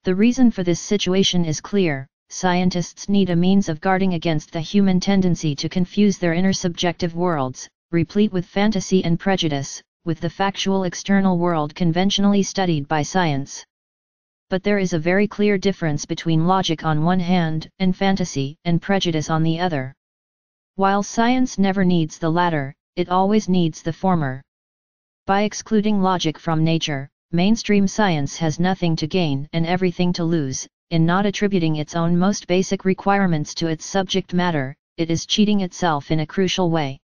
The reason for this situation is clear. Scientists need a means of guarding against the human tendency to confuse their inner subjective worlds, replete with fantasy and prejudice, with the factual external world conventionally studied by science. But there is a very clear difference between logic on one hand, and fantasy and prejudice on the other. While science never needs the latter, it always needs the former. By excluding logic from nature, mainstream science has nothing to gain and everything to lose. In not attributing its own most basic requirements to its subject matter, it is cheating itself in a crucial way.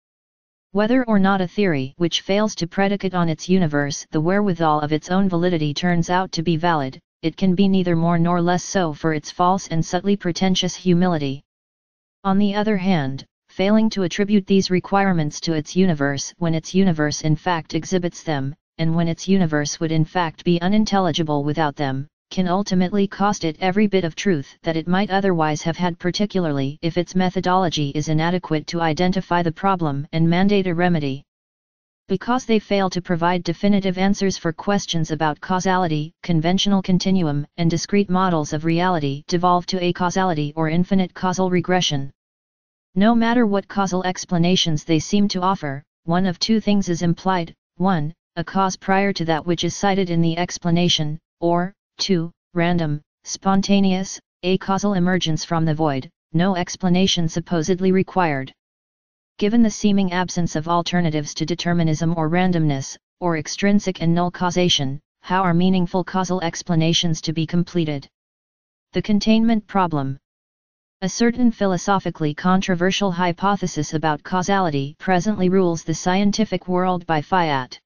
Whether or not a theory which fails to predicate on its universe the wherewithal of its own validity turns out to be valid, it can be neither more nor less so for its false and subtly pretentious humility. On the other hand, failing to attribute these requirements to its universe when its universe in fact exhibits them, and when its universe would in fact be unintelligible without them, can ultimately cost it every bit of truth that it might otherwise have had, particularly if its methodology is inadequate to identify the problem and mandate a remedy. Because they fail to provide definitive answers for questions about causality, conventional continuum and discrete models of reality devolve to acausality or infinite causal regression. No matter what causal explanations they seem to offer, one of two things is implied: 1, a cause prior to that which is cited in the explanation, or 2, random, spontaneous, a causal emergence from the void, no explanation supposedly required. Given the seeming absence of alternatives to determinism or randomness, or extrinsic and null causation, how are meaningful causal explanations to be completed? The containment problem. A certain philosophically controversial hypothesis about causality presently rules the scientific world by fiat.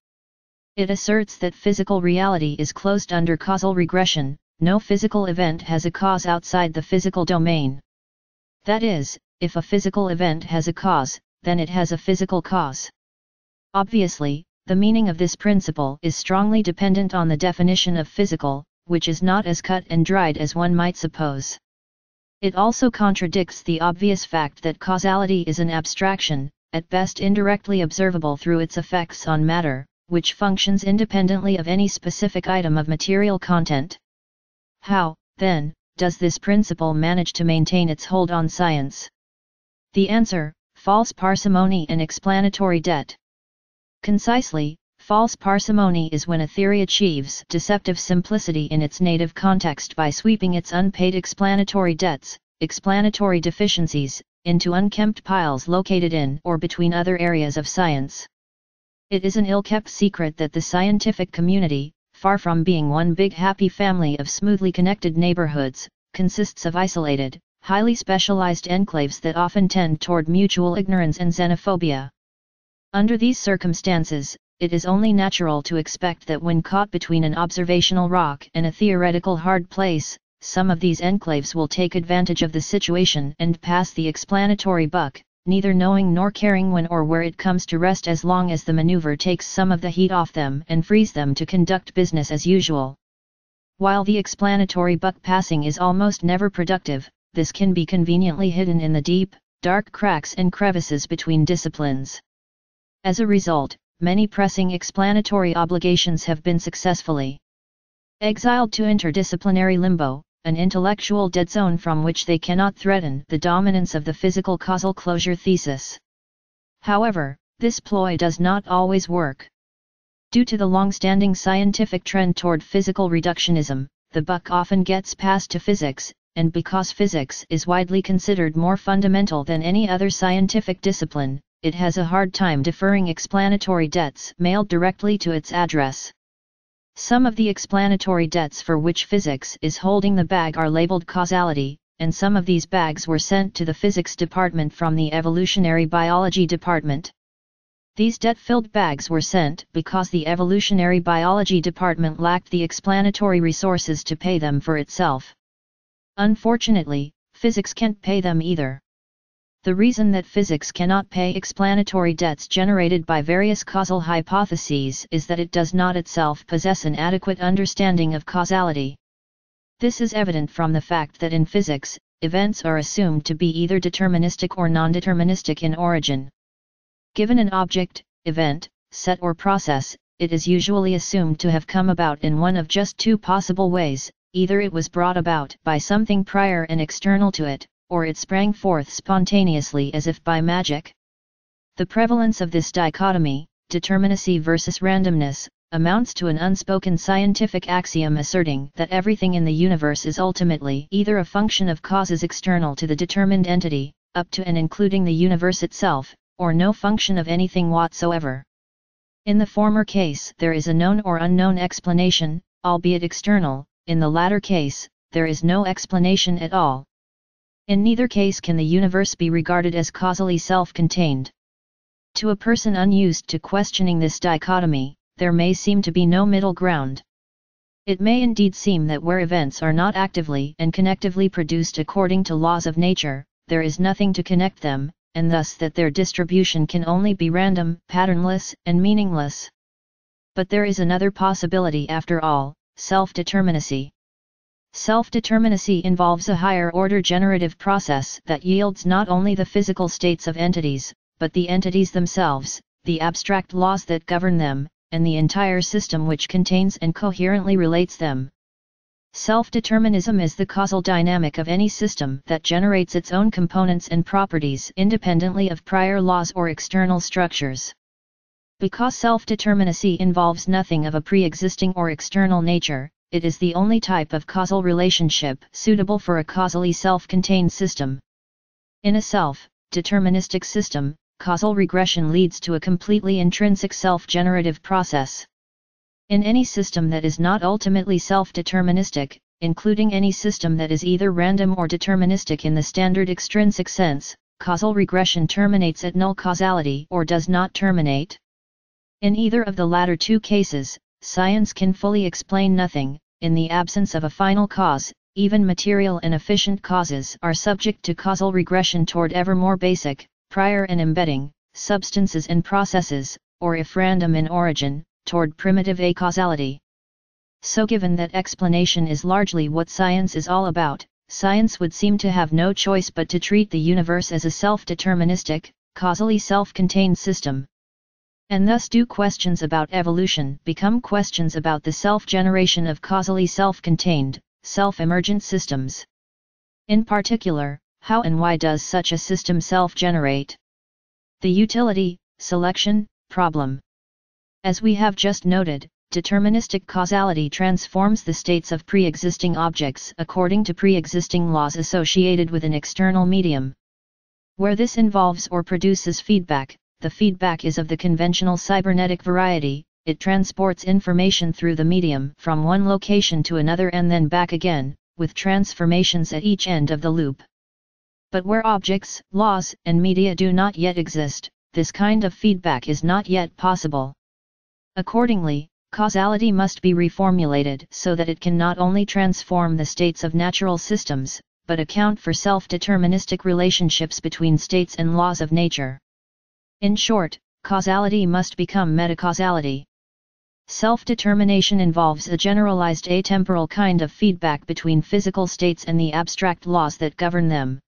It asserts that physical reality is closed under causal regression. No physical event has a cause outside the physical domain. That is, if a physical event has a cause, then it has a physical cause. Obviously, the meaning of this principle is strongly dependent on the definition of physical, which is not as cut and dried as one might suppose. It also contradicts the obvious fact that causality is an abstraction, at best indirectly observable through its effects on matter, which functions independently of any specific item of material content. How, then, does this principle manage to maintain its hold on science? The answer: false parsimony and explanatory debt. Concisely, false parsimony is when a theory achieves deceptive simplicity in its native context by sweeping its unpaid explanatory debts, explanatory deficiencies, into unkempt piles located in or between other areas of science. It is an ill-kept secret that the scientific community, far from being one big happy family of smoothly connected neighborhoods, consists of isolated, highly specialized enclaves that often tend toward mutual ignorance and xenophobia. Under these circumstances, it is only natural to expect that when caught between an observational rock and a theoretical hard place, some of these enclaves will take advantage of the situation and pass the explanatory buck, neither knowing nor caring when or where it comes to rest as long as the maneuver takes some of the heat off them and frees them to conduct business as usual. While the explanatory buck passing is almost never productive, this can be conveniently hidden in the deep, dark cracks and crevices between disciplines. As a result, many pressing explanatory obligations have been successfully exiled to interdisciplinary limbo, an intellectual dead zone from which they cannot threaten the dominance of the physical causal closure thesis. However, this ploy does not always work. Due to the long-standing scientific trend toward physical reductionism, the buck often gets passed to physics, and because physics is widely considered more fundamental than any other scientific discipline, it has a hard time deferring explanatory debts mailed directly to its address. Some of the explanatory debts for which physics is holding the bag are labeled causality, and some of these bags were sent to the physics department from the evolutionary biology department. These debt-filled bags were sent because the evolutionary biology department lacked the explanatory resources to pay them for itself. Unfortunately, physics can't pay them either. The reason that physics cannot pay explanatory debts generated by various causal hypotheses is that it does not itself possess an adequate understanding of causality. This is evident from the fact that in physics, events are assumed to be either deterministic or non-deterministic in origin. Given an object, event, set or process, it is usually assumed to have come about in one of just two possible ways: either it was brought about by something prior and external to it, or it sprang forth spontaneously as if by magic. The prevalence of this dichotomy, determinacy versus randomness, amounts to an unspoken scientific axiom asserting that everything in the universe is ultimately either a function of causes external to the determined entity, up to and including the universe itself, or no function of anything whatsoever. In the former case there is a known or unknown explanation, albeit external; in the latter case, there is no explanation at all. In neither case can the universe be regarded as causally self-contained. To a person unused to questioning this dichotomy, there may seem to be no middle ground. It may indeed seem that where events are not actively and connectively produced according to laws of nature, there is nothing to connect them, and thus that their distribution can only be random, patternless, and meaningless. But there is another possibility after all: self-determinacy. Self-determinacy involves a higher-order generative process that yields not only the physical states of entities, but the entities themselves, the abstract laws that govern them, and the entire system which contains and coherently relates them. Self-determinism is the causal dynamic of any system that generates its own components and properties independently of prior laws or external structures. Because self-determinacy involves nothing of a pre-existing or external nature, it is the only type of causal relationship suitable for a causally self-contained system. In a self-deterministic system, causal regression leads to a completely intrinsic self-generative process. In any system that is not ultimately self-deterministic, including any system that is either random or deterministic in the standard extrinsic sense, causal regression terminates at null causality or does not terminate. In either of the latter two cases, science can fully explain nothing. In the absence of a final cause, even material and efficient causes are subject to causal regression toward ever more basic, prior and embedding, substances and processes, or if random in origin, toward primitive acausality. So given that explanation is largely what science is all about, science would seem to have no choice but to treat the universe as a self-deterministic, causally self-contained system. And thus do questions about evolution become questions about the self-generation of causally self-contained, self-emergent systems. In particular, how and why does such a system self-generate? The utility, selection, problem. As we have just noted, deterministic causality transforms the states of pre-existing objects according to pre-existing laws associated with an external medium. Where this involves or produces feedback, the feedback is of the conventional cybernetic variety. It transports information through the medium from one location to another and then back again, with transformations at each end of the loop. But where objects, laws, and media do not yet exist, this kind of feedback is not yet possible. Accordingly, causality must be reformulated so that it can not only transform the states of natural systems, but account for self-deterministic relationships between states and laws of nature. In short, causality must become metacausality. Self-determination involves a generalized atemporal kind of feedback between physical states and the abstract laws that govern them.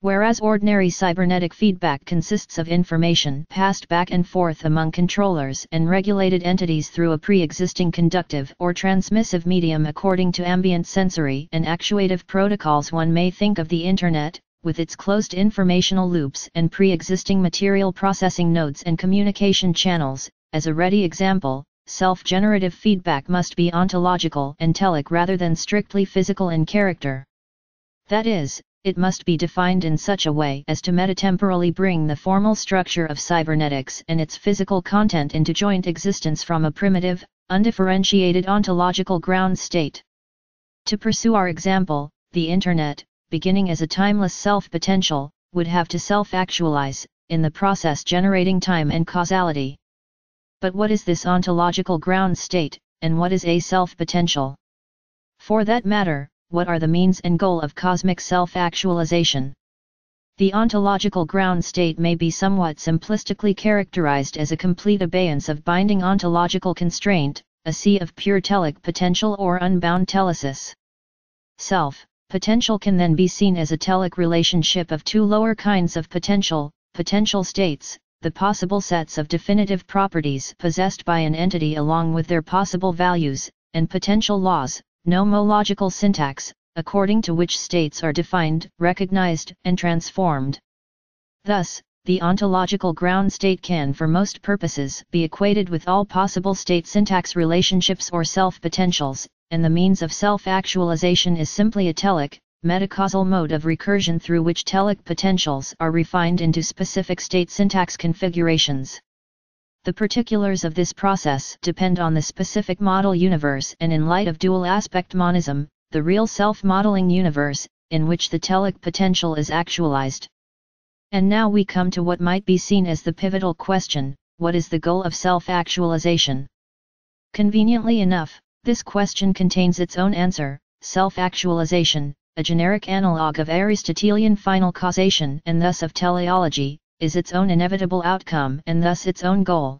Whereas ordinary cybernetic feedback consists of information passed back and forth among controllers and regulated entities through a pre-existing conductive or transmissive medium according to ambient sensory and actuative protocols, one may think of the Internet, with its closed informational loops and pre-existing material processing nodes and communication channels, as a ready example. Self-generative feedback must be ontological and telic rather than strictly physical in character. That is, it must be defined in such a way as to metatemporally bring the formal structure of cybernetics and its physical content into joint existence from a primitive, undifferentiated ontological ground state. To pursue our example, the Internet, beginning as a timeless self-potential, would have to self-actualize, in the process generating time and causality. But what is this ontological ground state, and what is a self-potential? For that matter, what are the means and goal of cosmic self-actualization? The ontological ground state may be somewhat simplistically characterized as a complete abeyance of binding ontological constraint, a sea of pure telic potential or unbound telesis. Self-potential can then be seen as a telic relationship of two lower kinds of potential states, the possible sets of definitive properties possessed by an entity along with their possible values, and potential laws, nomological syntax, according to which states are defined, recognized, and transformed. Thus, the ontological ground state can for most purposes be equated with all possible state syntax relationships or self-potentials, and the means of self-actualization is simply a telic, metacausal mode of recursion through which telic potentials are refined into specific state syntax configurations. The particulars of this process depend on the specific model universe, and in light of dual aspect monism, the real self-modeling universe, in which the telic potential is actualized. And now we come to what might be seen as the pivotal question: what is the goal of self-actualization? Conveniently enough, this question contains its own answer: self-actualization, a generic analogue of Aristotelian final causation and thus of teleology, is its own inevitable outcome and thus its own goal.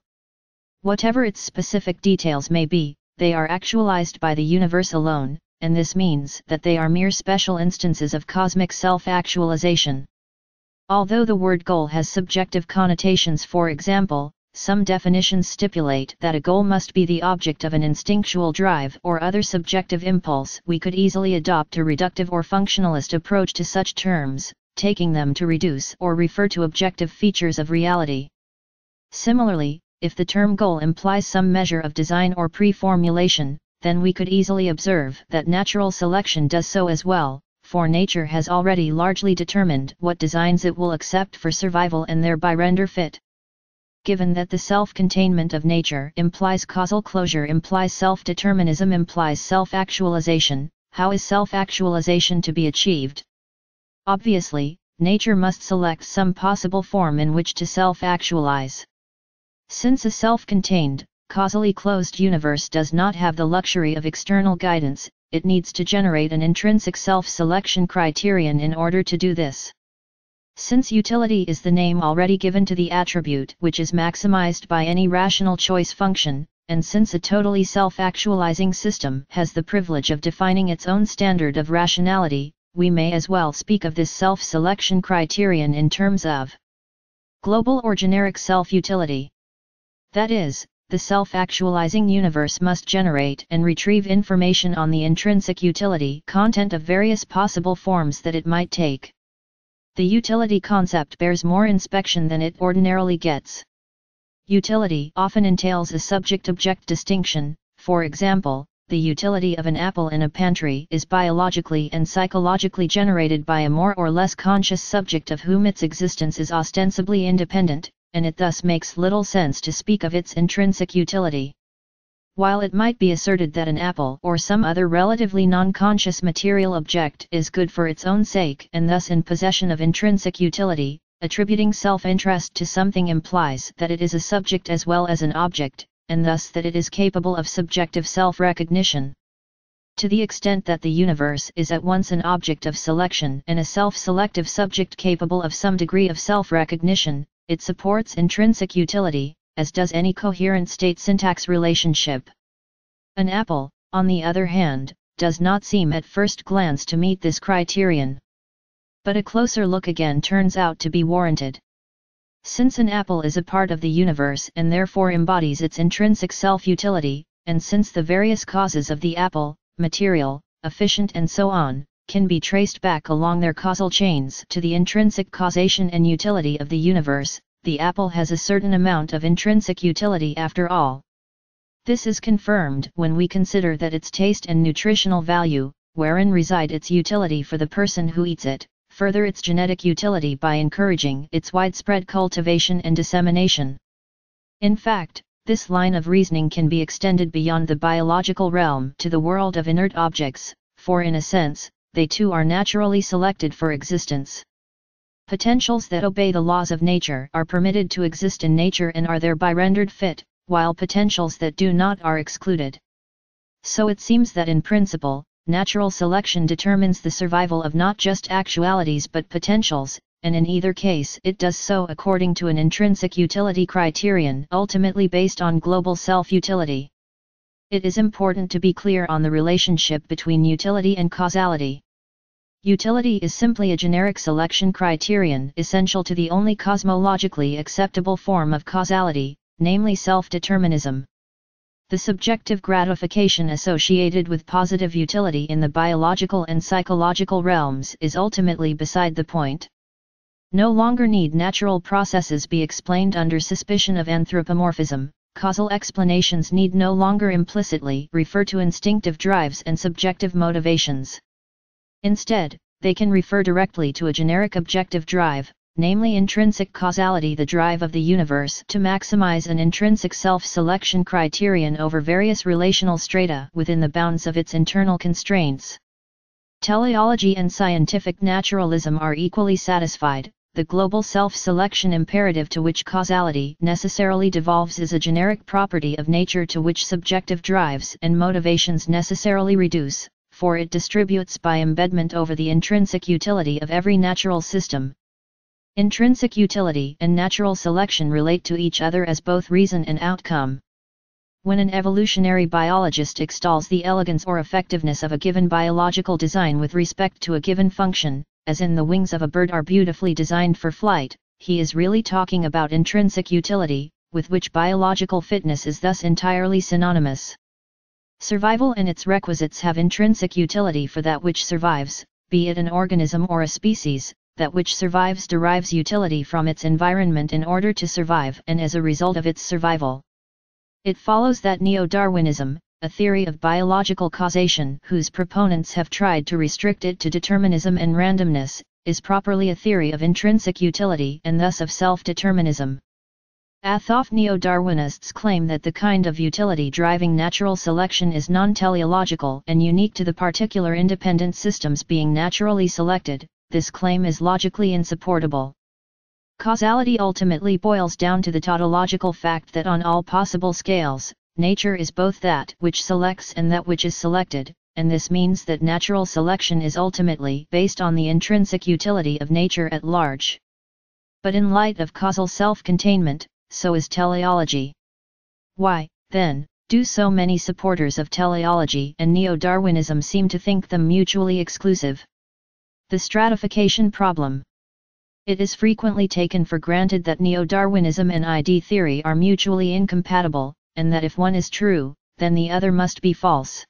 Whatever its specific details may be, they are actualized by the universe alone, and this means that they are mere special instances of cosmic self-actualization. Although the word goal has subjective connotations, for example, some definitions stipulate that a goal must be the object of an instinctual drive or other subjective impulse, we could easily adopt a reductive or functionalist approach to such terms, taking them to reduce or refer to objective features of reality. Similarly, if the term goal implies some measure of design or pre-formulation, then we could easily observe that natural selection does so as well, for nature has already largely determined what designs it will accept for survival and thereby render fit. Given that the self-containment of nature implies causal closure, implies self-determinism, implies self-actualization, how is self-actualization to be achieved? Obviously, nature must select some possible form in which to self-actualize. Since a self-contained, causally closed universe does not have the luxury of external guidance, it needs to generate an intrinsic self-selection criterion in order to do this. Since utility is the name already given to the attribute which is maximized by any rational choice function, and since a totally self-actualizing system has the privilege of defining its own standard of rationality, we may as well speak of this self-selection criterion in terms of global or generic self-utility. That is, the self-actualizing universe must generate and retrieve information on the intrinsic utility content of various possible forms that it might take. The utility concept bears more inspection than it ordinarily gets. Utility often entails a subject-object distinction. For example, the utility of an apple in a pantry is biologically and psychologically generated by a more or less conscious subject of whom its existence is ostensibly independent, and it thus makes little sense to speak of its intrinsic utility. While it might be asserted that an apple or some other relatively non-conscious material object is good for its own sake and thus in possession of intrinsic utility, attributing self-interest to something implies that it is a subject as well as an object, and thus that it is capable of subjective self-recognition. To the extent that the universe is at once an object of selection and a self-selective subject capable of some degree of self-recognition, it supports intrinsic utility, as does any coherent state-syntax relationship. An apple, on the other hand, does not seem at first glance to meet this criterion. But a closer look again turns out to be warranted. Since an apple is a part of the universe and therefore embodies its intrinsic self-utility, and since the various causes of the apple, material, efficient and so on, can be traced back along their causal chains to the intrinsic causation and utility of the universe, the apple has a certain amount of intrinsic utility after all. This is confirmed when we consider that its taste and nutritional value, wherein reside its utility for the person who eats it, further its genetic utility by encouraging its widespread cultivation and dissemination. In fact, this line of reasoning can be extended beyond the biological realm to the world of inert objects, for in a sense, they too are naturally selected for existence. Potentials that obey the laws of nature are permitted to exist in nature and are thereby rendered fit, while potentials that do not are excluded. So it seems that in principle, natural selection determines the survival of not just actualities but potentials, and in either case it does so according to an intrinsic utility criterion ultimately based on global self-utility. It is important to be clear on the relationship between utility and causality. Utility is simply a generic selection criterion essential to the only cosmologically acceptable form of causality, namely self-determinism. The subjective gratification associated with positive utility in the biological and psychological realms is ultimately beside the point. No longer need natural processes be explained under suspicion of anthropomorphism, causal explanations need no longer implicitly refer to instinctive drives and subjective motivations. Instead, they can refer directly to a generic objective drive, namely intrinsic causality, the drive of the universe to maximize an intrinsic self-selection criterion over various relational strata within the bounds of its internal constraints. Teleology and scientific naturalism are equally satisfied. The global self-selection imperative to which causality necessarily devolves is a generic property of nature to which subjective drives and motivations necessarily reduce, for it distributes by embedment over the intrinsic utility of every natural system. Intrinsic utility and natural selection relate to each other as both reason and outcome. When an evolutionary biologist extols the elegance or effectiveness of a given biological design with respect to a given function, as in the wings of a bird are beautifully designed for flight, he is really talking about intrinsic utility, with which biological fitness is thus entirely synonymous. Survival and its requisites have intrinsic utility for that which survives, be it an organism or a species. That which survives derives utility from its environment in order to survive and as a result of its survival. It follows that Neo-Darwinism, a theory of biological causation whose proponents have tried to restrict it to determinism and randomness, is properly a theory of intrinsic utility and thus of self-determinism. Although Neo-Darwinists claim that the kind of utility driving natural selection is non-teleological and unique to the particular independent systems being naturally selected, this claim is logically insupportable. Causality ultimately boils down to the tautological fact that on all possible scales, nature is both that which selects and that which is selected, and this means that natural selection is ultimately based on the intrinsic utility of nature at large. But in light of causal self-containment, so is teleology. Why, then, do so many supporters of teleology and Neo-Darwinism seem to think them mutually exclusive? The stratification problem. It is frequently taken for granted that Neo-Darwinism and ID theory are mutually incompatible, and that if one is true, then the other must be false.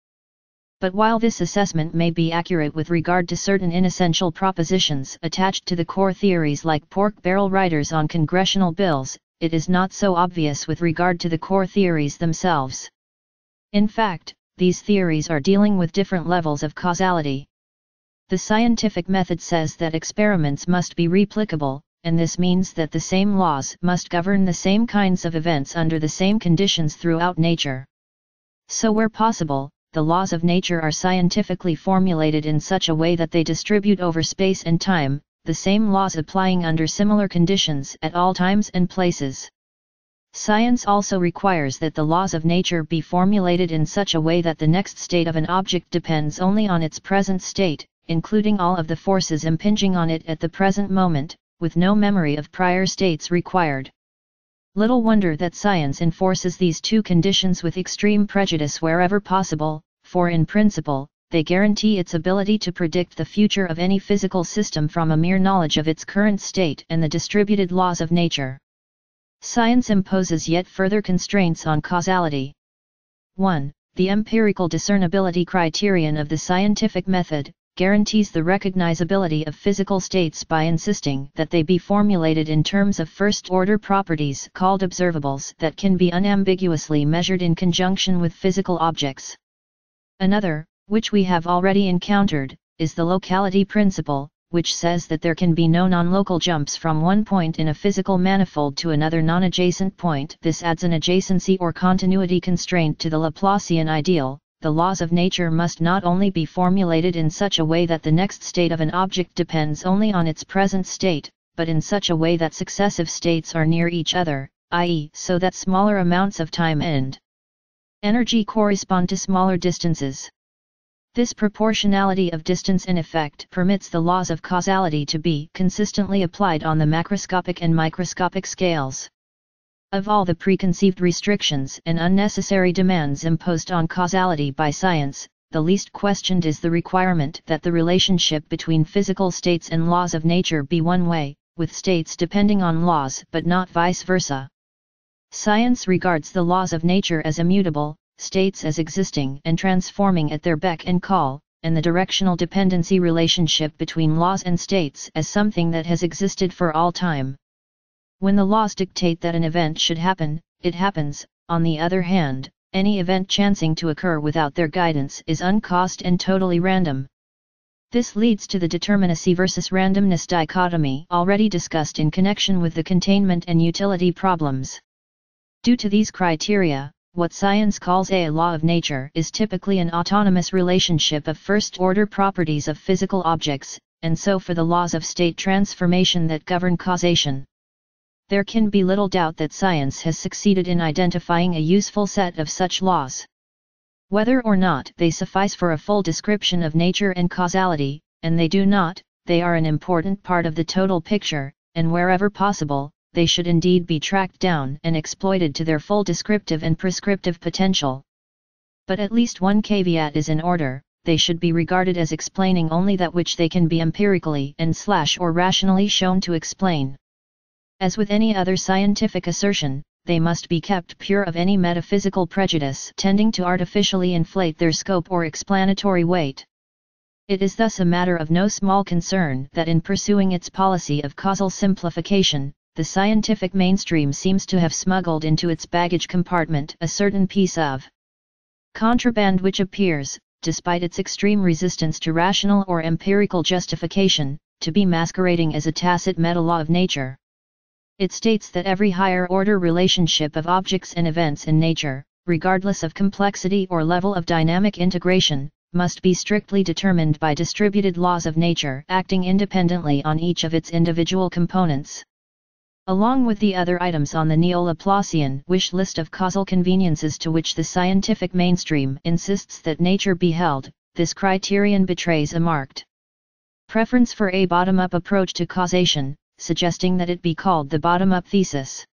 But while this assessment may be accurate with regard to certain inessential propositions attached to the core theories like pork barrel writers on congressional bills, it is not so obvious with regard to the core theories themselves. In fact, these theories are dealing with different levels of causality. The scientific method says that experiments must be replicable, and this means that the same laws must govern the same kinds of events under the same conditions throughout nature. So where possible, the laws of nature are scientifically formulated in such a way that they distribute over space and time, the same laws applying under similar conditions at all times and places. Science also requires that the laws of nature be formulated in such a way that the next state of an object depends only on its present state, including all of the forces impinging on it at the present moment, with no memory of prior states required. Little wonder that science enforces these two conditions with extreme prejudice wherever possible, for in principle, they guarantee its ability to predict the future of any physical system from a mere knowledge of its current state and the distributed laws of nature. Science imposes yet further constraints on causality. 1. The empirical discernibility criterion of the scientific method guarantees the recognizability of physical states by insisting that they be formulated in terms of first-order properties called observables that can be unambiguously measured in conjunction with physical objects. Another, which we have already encountered, is the locality principle, which says that there can be no non-local jumps from one point in a physical manifold to another non-adjacent point. This adds an adjacency or continuity constraint to the Laplacian ideal. The laws of nature must not only be formulated in such a way that the next state of an object depends only on its present state, but in such a way that successive states are near each other, i.e., so that smaller amounts of time and energy correspond to smaller distances. This proportionality of distance in effect permits the laws of causality to be consistently applied on the macroscopic and microscopic scales. Of all the preconceived restrictions and unnecessary demands imposed on causality by science, the least questioned is the requirement that the relationship between physical states and laws of nature be one way, with states depending on laws but not vice versa. Science regards the laws of nature as immutable, states as existing and transforming at their beck and call, and the directional dependency relationship between laws and states as something that has existed for all time. When the laws dictate that an event should happen, it happens. On the other hand, any event chancing to occur without their guidance is uncaused and totally random. This leads to the determinacy versus randomness dichotomy already discussed in connection with the containment and utility problems. Due to these criteria, what science calls a law of nature is typically an autonomous relationship of first-order properties of physical objects, and so for the laws of state transformation that govern causation. There can be little doubt that science has succeeded in identifying a useful set of such laws. Whether or not they suffice for a full description of nature and causality, and they do not, they are an important part of the total picture, and wherever possible, they should indeed be tracked down and exploited to their full descriptive and prescriptive potential. But at least one caveat is in order: they should be regarded as explaining only that which they can be empirically and/or rationally shown to explain. As with any other scientific assertion, they must be kept pure of any metaphysical prejudice tending to artificially inflate their scope or explanatory weight. It is thus a matter of no small concern that in pursuing its policy of causal simplification, the scientific mainstream seems to have smuggled into its baggage compartment a certain piece of Contraband which appears, despite its extreme resistance to rational or empirical justification, to be masquerading as a tacit meta-law of nature. It states that every higher-order relationship of objects and events in nature, regardless of complexity or level of dynamic integration, must be strictly determined by distributed laws of nature acting independently on each of its individual components. Along with the other items on the Neo-Laplacian wish list of causal conveniences to which the scientific mainstream insists that nature be held, this criterion betrays a marked preference for a bottom-up approach to causation, suggesting that it be called the Bottom-Up Thesis.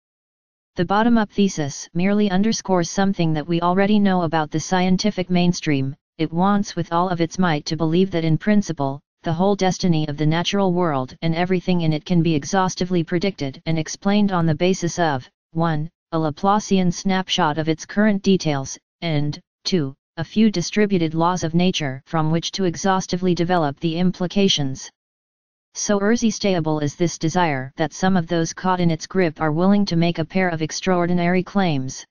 The Bottom-Up Thesis merely underscores something that we already know about the scientific mainstream. It wants with all of its might to believe that in principle, the whole destiny of the natural world and everything in it can be exhaustively predicted and explained on the basis of 1. A Laplacian snapshot of its current details, and 2. A few distributed laws of nature from which to exhaustively develop the implications. So irresistible is this desire that some of those caught in its grip are willing to make a pair of extraordinary claims.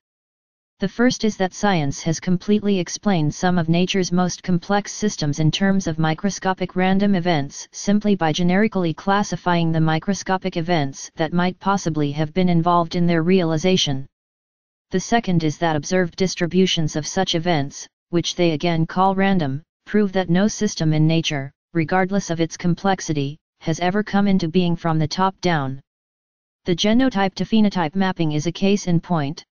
The first is that science has completely explained some of nature's most complex systems in terms of microscopic random events simply by generically classifying the microscopic events that might possibly have been involved in their realization. The second is that observed distributions of such events, which they again call random, prove that no system in nature, regardless of its complexity, has ever come into being from the top down. The genotype to phenotype mapping is a case in point.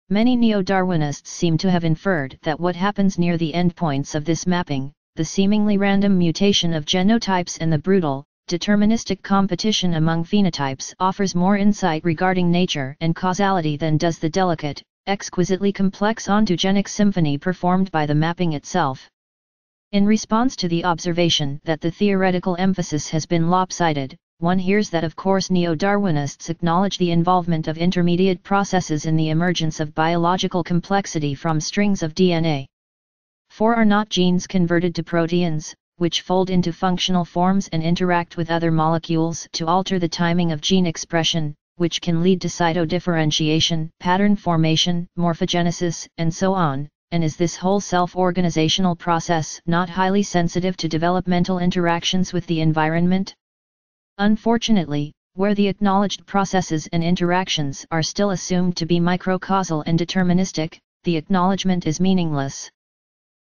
Many neo-Darwinists seem to have inferred that what happens near the endpoints of this mapping, the seemingly random mutation of genotypes and the brutal, deterministic competition among phenotypes, offers more insight regarding nature and causality than does the delicate, exquisitely complex ontogenic symphony performed by the mapping itself. In response to the observation that the theoretical emphasis has been lopsided, one hears that of course neo-Darwinists acknowledge the involvement of intermediate processes in the emergence of biological complexity from strings of DNA. For are not genes converted to proteins, which fold into functional forms and interact with other molecules to alter the timing of gene expression, which can lead to cytodifferentiation, pattern formation, morphogenesis, and so on, and is this whole self-organizational process not highly sensitive to developmental interactions with the environment? Unfortunately, where the acknowledged processes and interactions are still assumed to be microcausal and deterministic, the acknowledgement is meaningless.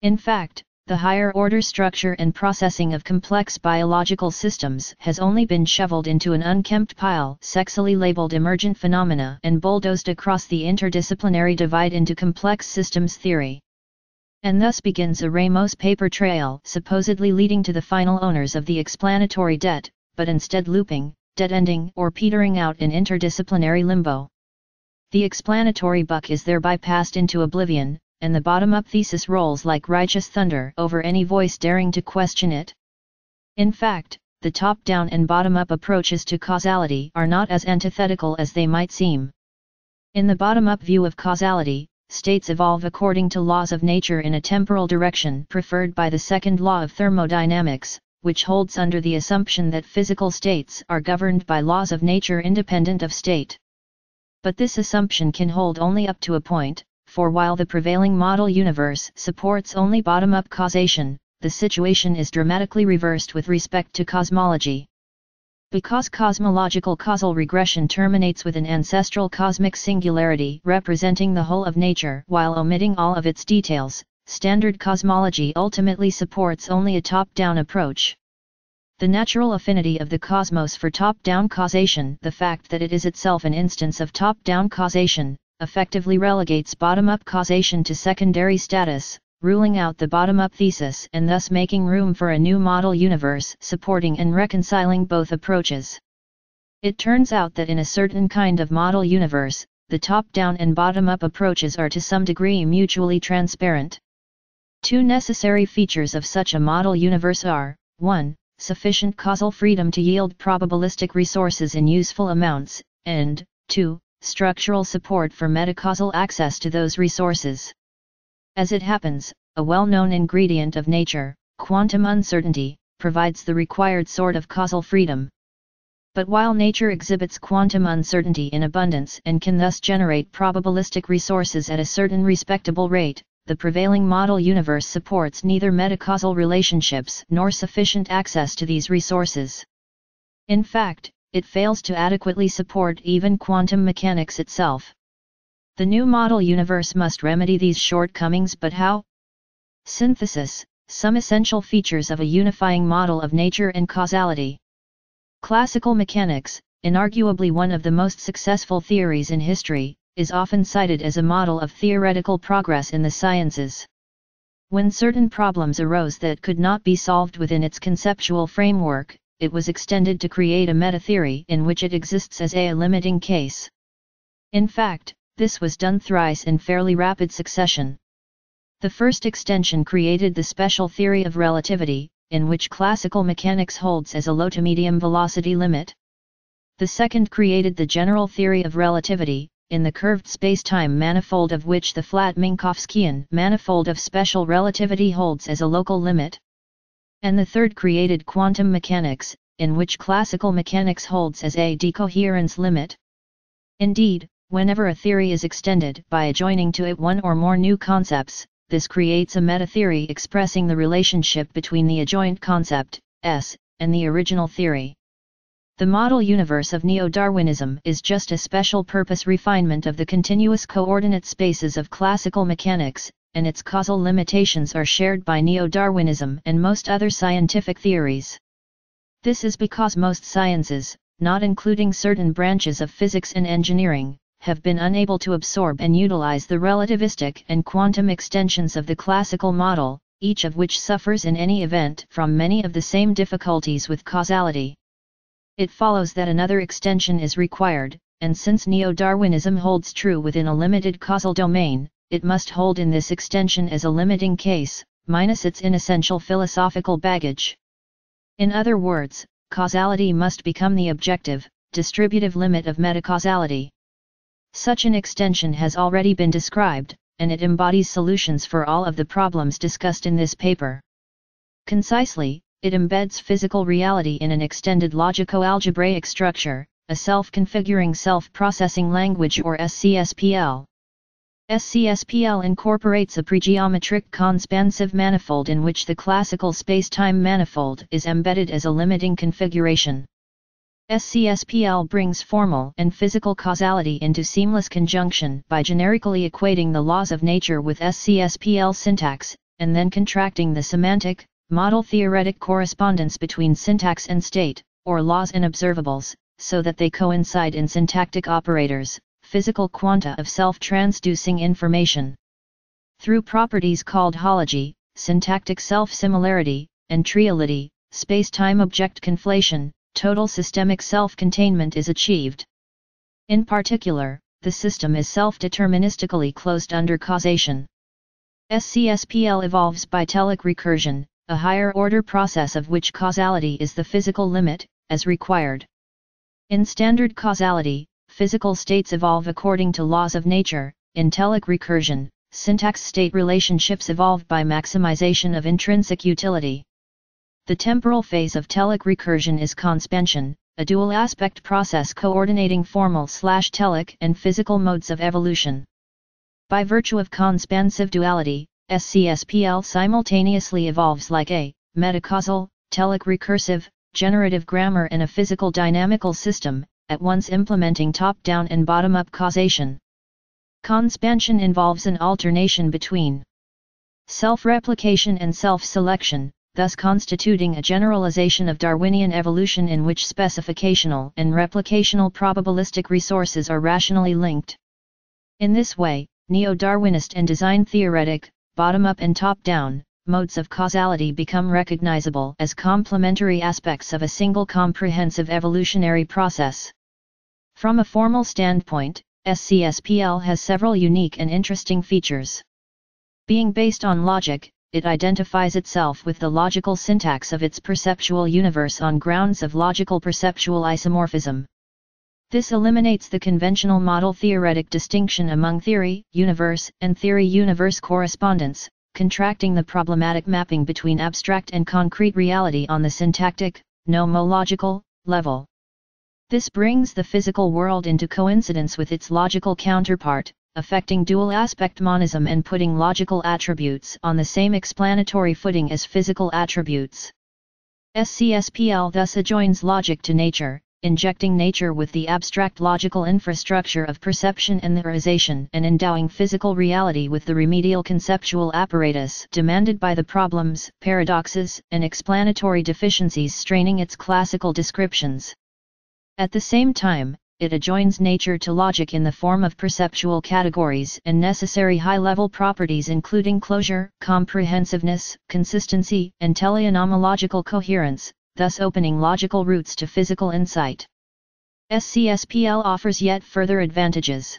In fact, the higher-order structure and processing of complex biological systems has only been shoveled into an unkempt pile, sexily labeled emergent phenomena, and bulldozed across the interdisciplinary divide into complex systems theory. And thus begins a Ramos paper trail supposedly leading to the final owners of the explanatory debt, but instead looping, dead-ending or petering out in interdisciplinary limbo. The explanatory buck is thereby passed into oblivion, and the bottom-up thesis rolls like righteous thunder over any voice daring to question it. In fact, the top-down and bottom-up approaches to causality are not as antithetical as they might seem. In the bottom-up view of causality, states evolve according to laws of nature in a temporal direction preferred by the second law of thermodynamics, which holds under the assumption that physical states are governed by laws of nature independent of state. But this assumption can hold only up to a point, for while the prevailing model universe supports only bottom-up causation, the situation is dramatically reversed with respect to cosmology. Because cosmological causal regression terminates with an ancestral cosmic singularity representing the whole of nature while omitting all of its details, standard cosmology ultimately supports only a top-down approach. The natural affinity of the cosmos for top-down causation, the fact that it is itself an instance of top-down causation, effectively relegates bottom-up causation to secondary status, ruling out the bottom-up thesis and thus making room for a new model universe supporting and reconciling both approaches. It turns out that in a certain kind of model universe, the top-down and bottom-up approaches are to some degree mutually transparent. Two necessary features of such a model universe are, 1. Sufficient causal freedom to yield probabilistic resources in useful amounts, and, 2. Structural support for metacausal access to those resources. As it happens, a well-known ingredient of nature, quantum uncertainty, provides the required sort of causal freedom. But while nature exhibits quantum uncertainty in abundance and can thus generate probabilistic resources at a certain respectable rate, the prevailing model universe supports neither metacausal relationships nor sufficient access to these resources. In fact, it fails to adequately support even quantum mechanics itself. The new model universe must remedy these shortcomings, but how? Synthesis: some essential features of a unifying model of nature and causality. Classical mechanics, inarguably one of the most successful theories in history, is often cited as a model of theoretical progress in the sciences. When certain problems arose that could not be solved within its conceptual framework, it was extended to create a meta-theory in which it exists as a limiting case. In fact, this was done thrice in fairly rapid succession. The first extension created the special theory of relativity, in which classical mechanics holds as a low to medium velocity limit. The second created the general theory of relativity, in the curved spacetime manifold of which the flat Minkowskian manifold of special relativity holds as a local limit. And the third created quantum mechanics, in which classical mechanics holds as a decoherence limit. Indeed, whenever a theory is extended by adjoining to it one or more new concepts, this creates a meta-theory expressing the relationship between the adjoint concept, S, and the original theory. The model universe of Neo-Darwinism is just a special-purpose refinement of the continuous coordinate spaces of classical mechanics, and its causal limitations are shared by Neo-Darwinism and most other scientific theories. This is because most sciences, not including certain branches of physics and engineering, have been unable to absorb and utilize the relativistic and quantum extensions of the classical model, each of which suffers in any event from many of the same difficulties with causality. It follows that another extension is required, and since Neo-Darwinism holds true within a limited causal domain, it must hold in this extension as a limiting case, minus its inessential philosophical baggage. In other words, causality must become the objective, distributive limit of metacausality. Such an extension has already been described, and it embodies solutions for all of the problems discussed in this paper. Concisely, it embeds physical reality in an extended logico-algebraic structure, a self-configuring self-processing language or SCSPL. SCSPL incorporates a pregeometric conspansive manifold in which the classical spacetime manifold is embedded as a limiting configuration. SCSPL brings formal and physical causality into seamless conjunction by generically equating the laws of nature with SCSPL syntax, and then contracting the semantic, model-theoretic correspondence between syntax and state, or laws and observables, so that they coincide in syntactic operators, physical quanta of self-transducing information. Through properties called hology, syntactic self-similarity, and triality, space-time object conflation, total systemic self-containment is achieved. In particular, the system is self-deterministically closed under causation. SCSPL evolves by telic recursion, a higher-order process of which causality is the physical limit, as required. In standard causality, physical states evolve according to laws of nature. In telic recursion, syntax-state relationships evolve by maximization of intrinsic utility. The temporal phase of telic recursion is conspansion, a dual-aspect process coordinating formal/telic and physical modes of evolution. By virtue of conspansive duality, SCSPL simultaneously evolves like a metacausal, telic recursive, generative grammar and a physical dynamical system, at once implementing top-down and bottom-up causation. Conspansion involves an alternation between self-replication and self-selection, thus constituting a generalization of Darwinian evolution in which specificational and replicational probabilistic resources are rationally linked. In this way, neo-Darwinist and design-theoretic, bottom-up and top-down, modes of causality become recognizable as complementary aspects of a single comprehensive evolutionary process. From a formal standpoint, SCSPL has several unique and interesting features. Being based on logic, it identifies itself with the logical syntax of its perceptual universe on grounds of logical perceptual isomorphism. This eliminates the conventional model-theoretic distinction among theory-universe and theory-universe correspondence, contracting the problematic mapping between abstract and concrete reality on the syntactic, nomological, level. This brings the physical world into coincidence with its logical counterpart, affecting dual-aspect monism and putting logical attributes on the same explanatory footing as physical attributes. SCSPL thus adjoins logic to nature, injecting nature with the abstract logical infrastructure of perception and theorization and endowing physical reality with the remedial conceptual apparatus demanded by the problems, paradoxes, and explanatory deficiencies straining its classical descriptions. At the same time, it adjoins nature to logic in the form of perceptual categories and necessary high-level properties including closure, comprehensiveness, consistency, and teleonomological coherence, thus opening logical routes to physical insight. SCSPL offers yet further advantages.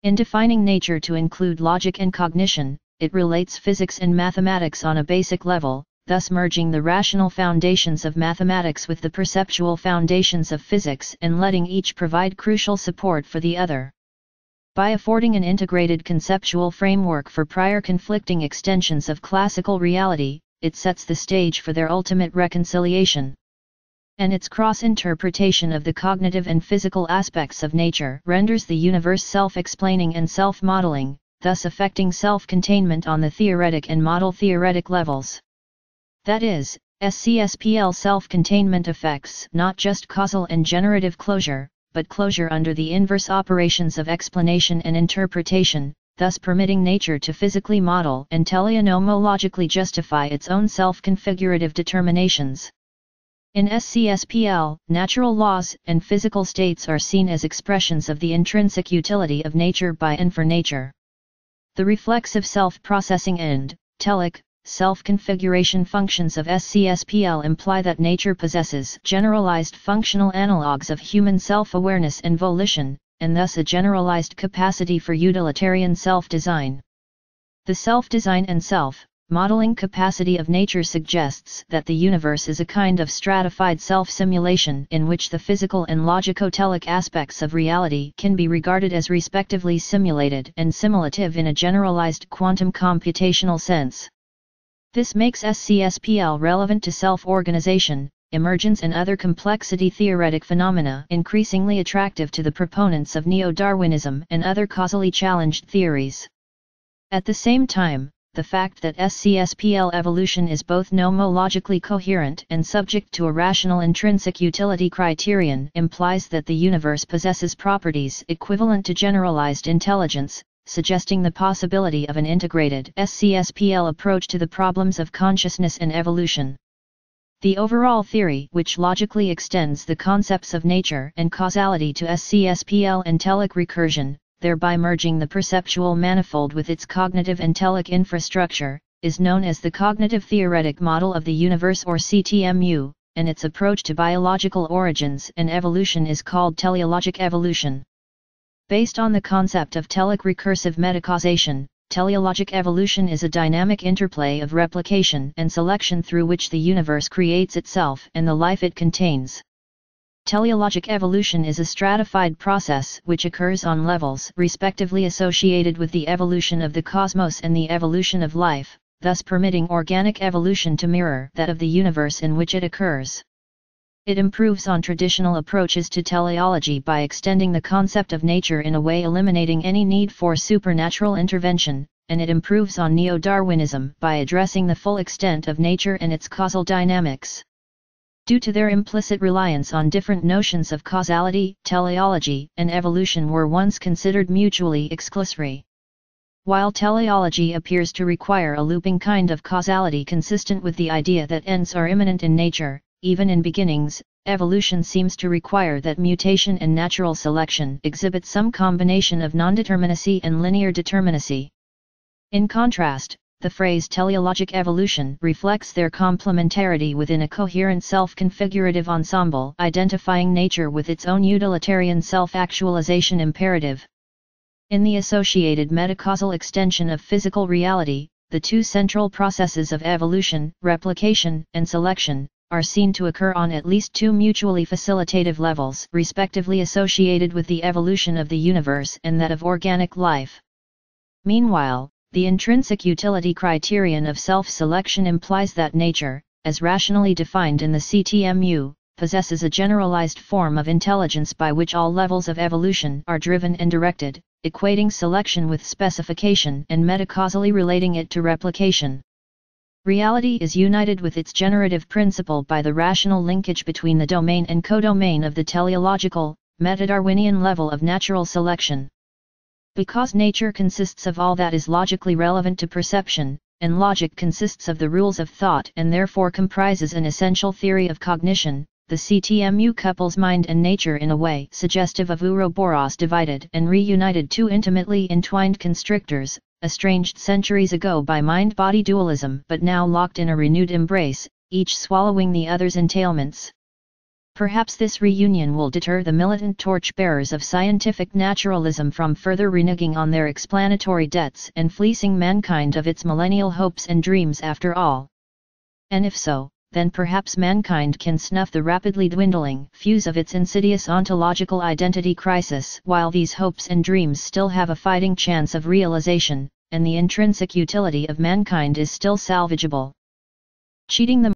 In defining nature to include logic and cognition, it relates physics and mathematics on a basic level, thus merging the rational foundations of mathematics with the perceptual foundations of physics and letting each provide crucial support for the other. By affording an integrated conceptual framework for prior conflicting extensions of classical reality, it sets the stage for their ultimate reconciliation. And its cross-interpretation of the cognitive and physical aspects of nature renders the universe self-explaining and self-modeling, thus affecting self-containment on the theoretic and model-theoretic levels. That is, SCSPL self-containment affects not just causal and generative closure, but closure under the inverse operations of explanation and interpretation, thus permitting nature to physically model and teleonomologically justify its own self-configurative determinations. In SCSPL, natural laws and physical states are seen as expressions of the intrinsic utility of nature by and for nature. The reflexive self-processing and telic self-configuration functions of SCSPL imply that nature possesses generalized functional analogues of human self-awareness and volition, and thus a generalized capacity for utilitarian self-design. The self-design and self-modeling capacity of nature suggests that the universe is a kind of stratified self-simulation in which the physical and logico-telic aspects of reality can be regarded as respectively simulated and simulative in a generalized quantum computational sense. This makes SCSPL relevant to self-organization, emergence and other complexity-theoretic phenomena increasingly attractive to the proponents of Neo-Darwinism and other causally challenged theories. At the same time, the fact that SCSPL evolution is both nomologically coherent and subject to a rational intrinsic utility criterion implies that the universe possesses properties equivalent to generalized intelligence, suggesting the possibility of an integrated SCSPL approach to the problems of consciousness and evolution. The overall theory, which logically extends the concepts of nature and causality to SCSPL and telic recursion, thereby merging the perceptual manifold with its cognitive and telic infrastructure, is known as the Cognitive Theoretic Model of the Universe or CTMU, and its approach to biological origins and evolution is called teleologic evolution. Based on the concept of telic recursive metacausation, teleologic evolution is a dynamic interplay of replication and selection through which the universe creates itself and the life it contains. Teleologic evolution is a stratified process which occurs on levels respectively associated with the evolution of the cosmos and the evolution of life, thus permitting organic evolution to mirror that of the universe in which it occurs. It improves on traditional approaches to teleology by extending the concept of nature in a way eliminating any need for supernatural intervention, and it improves on Neo-Darwinism by addressing the full extent of nature and its causal dynamics. Due to their implicit reliance on different notions of causality, teleology and evolution were once considered mutually exclusory. While teleology appears to require a looping kind of causality consistent with the idea that ends are immanent in nature, even in beginnings, evolution seems to require that mutation and natural selection exhibit some combination of non-determinacy and linear determinacy. In contrast, the phrase teleologic evolution reflects their complementarity within a coherent self-configurative ensemble identifying nature with its own utilitarian self-actualization imperative. In the associated metacausal extension of physical reality, the two central processes of evolution, replication, and selection, are seen to occur on at least two mutually facilitative levels respectively associated with the evolution of the universe and that of organic life. Meanwhile, the intrinsic utility criterion of self-selection implies that nature, as rationally defined in the CTMU, possesses a generalized form of intelligence by which all levels of evolution are driven and directed, equating selection with specification and metacausally relating it to replication. Reality is united with its generative principle by the rational linkage between the domain and codomain of the teleological, meta-Darwinian level of natural selection. Because nature consists of all that is logically relevant to perception, and logic consists of the rules of thought and therefore comprises an essential theory of cognition, the CTMU couples mind and nature in a way suggestive of Ouroboros divided and reunited two intimately entwined constrictors, estranged centuries ago by mind-body dualism but now locked in a renewed embrace, each swallowing the other's entailments. Perhaps this reunion will deter the militant torch-bearers of scientific naturalism from further reneging on their explanatory debts and fleecing mankind of its millennial hopes and dreams after all. And if so, then perhaps mankind can snuff the rapidly dwindling fuse of its insidious ontological identity crisis while these hopes and dreams still have a fighting chance of realization, and the intrinsic utility of mankind is still salvageable. Cheating the